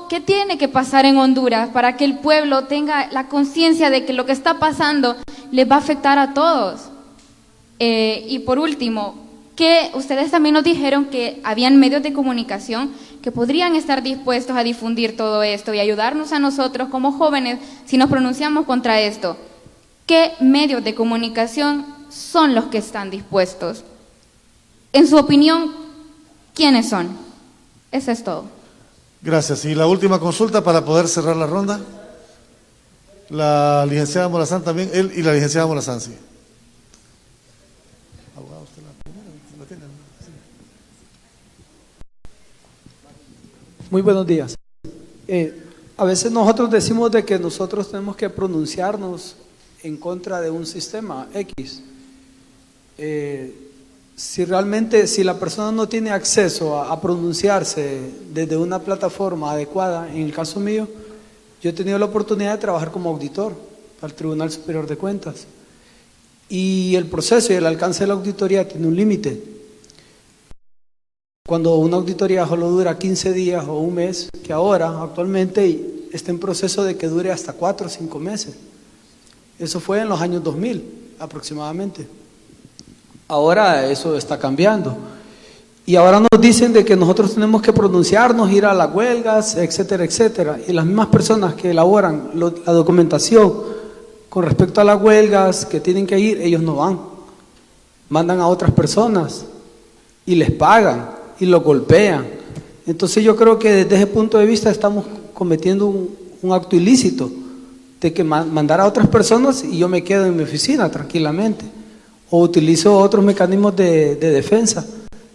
¿Qué tiene que pasar en Honduras para que el pueblo tenga la conciencia de que lo que está pasando les va a afectar a todos? Y por último, que ustedes también nos dijeron que habían medios de comunicación que podrían estar dispuestos a difundir todo esto y ayudarnos a nosotros como jóvenes si nos pronunciamos contra esto. ¿Qué medios de comunicación son los que están dispuestos? En su opinión, ¿quiénes son? Eso es todo. Gracias. Y la última consulta para poder cerrar la ronda. La licenciada Morazán también, él y la licenciada Morazán, sí. Abogado, usted la primera, la tiene. Sí. Muy buenos días. A veces nosotros decimos de que nosotros tenemos que pronunciarnos en contra de un sistema X. Si la persona no tiene acceso a pronunciarse desde una plataforma adecuada, en el caso mío, yo he tenido la oportunidad de trabajar como auditor para el Tribunal Superior de Cuentas, y el proceso y el alcance de la auditoría tiene un límite. Cuando una auditoría solo dura 15 días o un mes, que ahora actualmente está en proceso de que dure hasta 4 o 5 meses. Eso fue en los años 2000 aproximadamente. Ahora eso está cambiando. Y ahora nos dicen de que nosotros tenemos que pronunciarnos, ir a las huelgas, etcétera, etcétera. Y las mismas personas que elaboran la documentación con respecto a las huelgas que tienen que ir, ellos no van. Mandan a otras personas y les pagan y los golpean. Entonces yo creo que desde ese punto de vista estamos cometiendo un acto ilícito de que mandar a otras personas y yo me quedo en mi oficina tranquilamente, o utilizo otros mecanismos de defensa.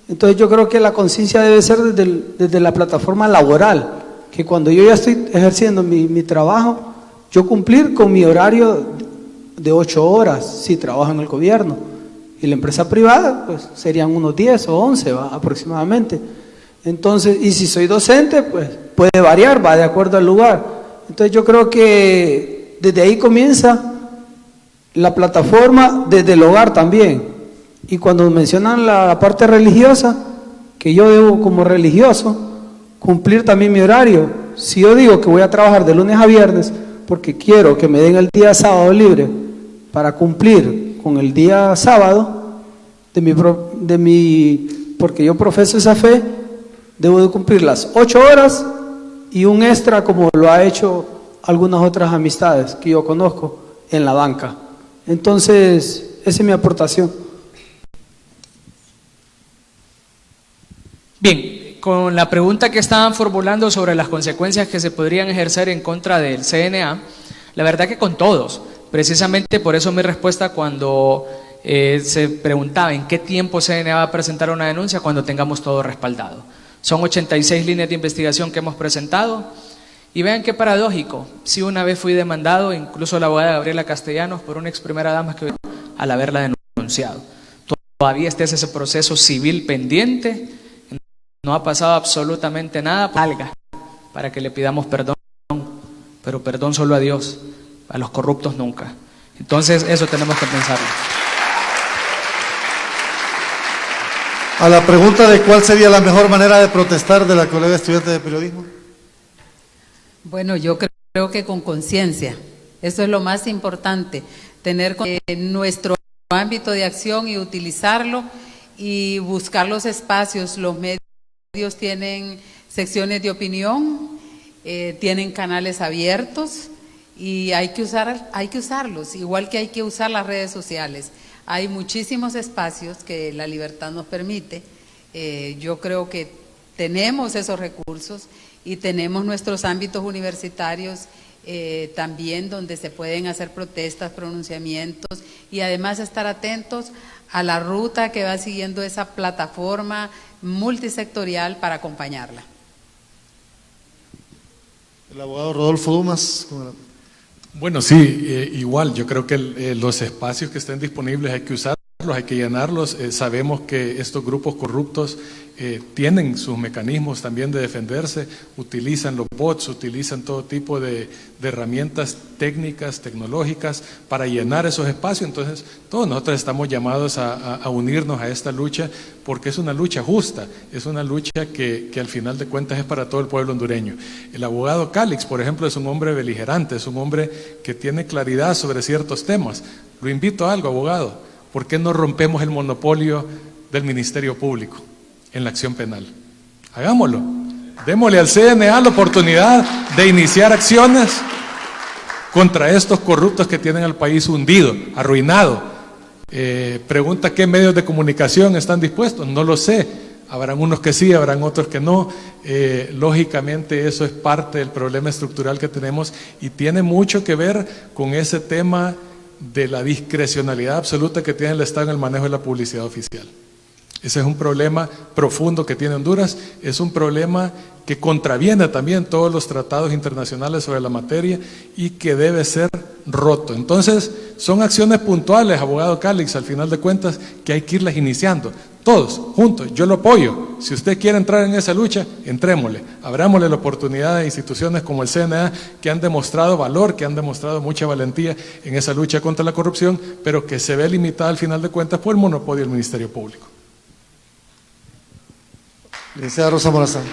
Entonces yo creo que la conciencia debe ser desde la plataforma laboral, que cuando yo ya estoy ejerciendo mi trabajo, yo cumplir con mi horario de 8 horas si trabajo en el gobierno, y la empresa privada pues serían unos 10 o 11 aproximadamente. Entonces, y si soy docente, pues puede variar, va de acuerdo al lugar. Entonces yo creo que desde ahí comienza la plataforma, desde el hogar también. Y cuando mencionan la parte religiosa, que yo debo como religioso cumplir también mi horario. Si yo digo que voy a trabajar de lunes a viernes porque quiero que me den el día sábado libre para cumplir con el día sábado porque yo profeso esa fe, debo de cumplir las 8 horas y un extra, como lo ha hecho algunas otras amistades que yo conozco en la banca. Entonces, esa es mi aportación. Bien, con la pregunta que estaban formulando sobre las consecuencias que se podrían ejercer en contra del CNA, la verdad que con todos. Precisamente por eso mi respuesta cuando se preguntaba en qué tiempo CNA va a presentar una denuncia, cuando tengamos todo respaldado. Son 86 líneas de investigación que hemos presentado. Y vean qué paradójico, si una vez fui demandado, incluso la abogada Gabriela Castellanos, por una ex primera dama que al haberla denunciado. Todavía está ese proceso civil pendiente, no ha pasado absolutamente nada, para que le pidamos perdón, pero perdón solo a Dios, a los corruptos nunca. Entonces eso tenemos que pensarlo. A la pregunta de cuál sería la mejor manera de protestar de la colega estudiante de periodismo. Bueno, yo creo que con conciencia. Eso es lo más importante, tener nuestro ámbito de acción y utilizarlo y buscar los espacios. Los medios tienen secciones de opinión, tienen canales abiertos y hay que usarlos, igual que hay que usar las redes sociales. Hay muchísimos espacios que la libertad nos permite. Yo creo que tenemos esos recursos y tenemos nuestros ámbitos universitarios también donde se pueden hacer protestas, pronunciamientos y además estar atentos a la ruta que va siguiendo esa plataforma multisectorial para acompañarla. El abogado Rodolfo Dumas. Bueno, sí, igual, yo creo que los espacios que estén disponibles hay que usarlos, hay que llenarlos. Sabemos que estos grupos corruptos tienen sus mecanismos también de defenderse, utilizan los bots, utilizan todo tipo de herramientas técnicas, tecnológicas para llenar esos espacios. Entonces, todos nosotros estamos llamados a unirnos a esta lucha porque es una lucha justa, es una lucha que al final de cuentas es para todo el pueblo hondureño. El abogado Calix, por ejemplo, es un hombre beligerante, es un hombre que tiene claridad sobre ciertos temas. Lo invito a algo, abogado, ¿por qué no rompemos el monopolio del Ministerio Público en la acción penal? Hagámoslo, démosle al CNA la oportunidad de iniciar acciones contra estos corruptos que tienen al país hundido, arruinado. Pregunta qué medios de comunicación están dispuestos, no lo sé, habrán unos que sí, habrán otros que no. Lógicamente eso es parte del problema estructural que tenemos y tiene mucho que ver con ese tema de la discrecionalidad absoluta que tiene el Estado en el manejo de la publicidad oficial. Ese es un problema profundo que tiene Honduras, es un problema que contraviene también todos los tratados internacionales sobre la materia y que debe ser roto. Entonces, son acciones puntuales, abogado Calix, al final de cuentas, que hay que irlas iniciando. Todos, juntos, yo lo apoyo. Si usted quiere entrar en esa lucha, entrémosle. Abrámosle la oportunidad a instituciones como el CNA que han demostrado valor, que han demostrado mucha valentía en esa lucha contra la corrupción, pero que se ve limitada al final de cuentas por el monopolio del Ministerio Público. Licenciada Rosa Morazán.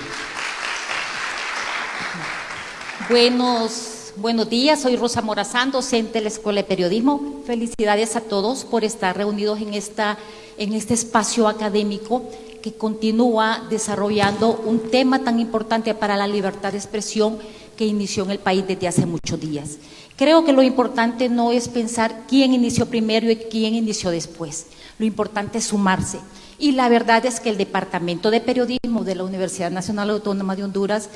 Buenos días, soy Rosa Morazán, docente de la Escuela de Periodismo. Felicidades a todos por estar reunidos en este espacio académico que continúa desarrollando un tema tan importante para la libertad de expresión que inició en el país desde hace muchos días. Creo que lo importante no es pensar quién inició primero y quién inició después. Lo importante es sumarse. Y la verdad es que el Departamento de Periodismo de la Universidad Nacional Autónoma de Honduras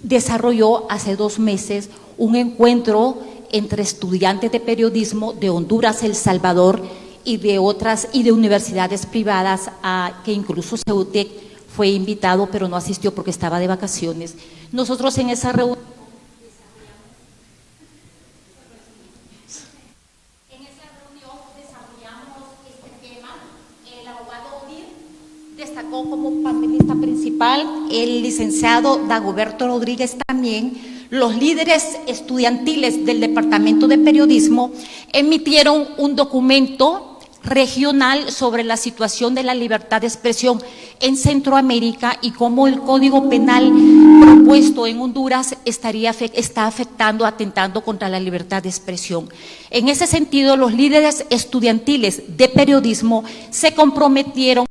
desarrolló hace 2 meses un encuentro entre estudiantes de periodismo de Honduras, El Salvador y de universidades privadas, que incluso CEUTEC fue invitado, pero no asistió porque estaba de vacaciones. Nosotros en esa reunión destacó como panelista principal el licenciado Dagoberto Rodríguez también. Los líderes estudiantiles del Departamento de Periodismo emitieron un documento regional sobre la situación de la libertad de expresión en Centroamérica y cómo el Código Penal propuesto en Honduras está afectando, atentando contra la libertad de expresión. En ese sentido, los líderes estudiantiles de periodismo se comprometieron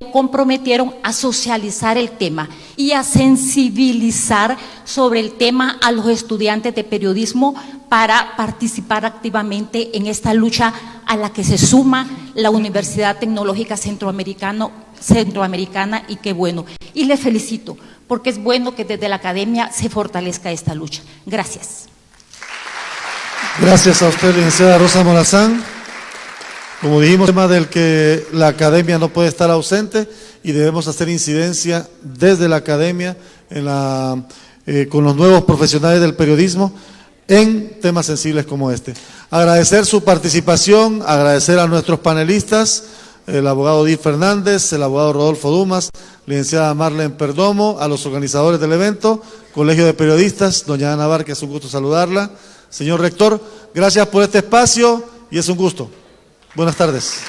a socializar el tema y a sensibilizar sobre el tema a los estudiantes de periodismo para participar activamente en esta lucha a la que se suma la Universidad Tecnológica Centroamericana y qué bueno. Y le felicito porque es bueno que desde la academia se fortalezca esta lucha. Gracias. Gracias a usted, licenciada Rosa Morazán. Como dijimos, tema del que la academia no puede estar ausente y debemos hacer incidencia desde la academia con los nuevos profesionales del periodismo en temas sensibles como este. Agradecer su participación, agradecer a nuestros panelistas, el abogado Odil Fernández, el abogado Rodolfo Dumas, licenciada Marlene Perdomo, a los organizadores del evento, Colegio de Periodistas, doña Ana Várquez, un gusto saludarla. Señor rector, gracias por este espacio y es un gusto. Buenas tardes.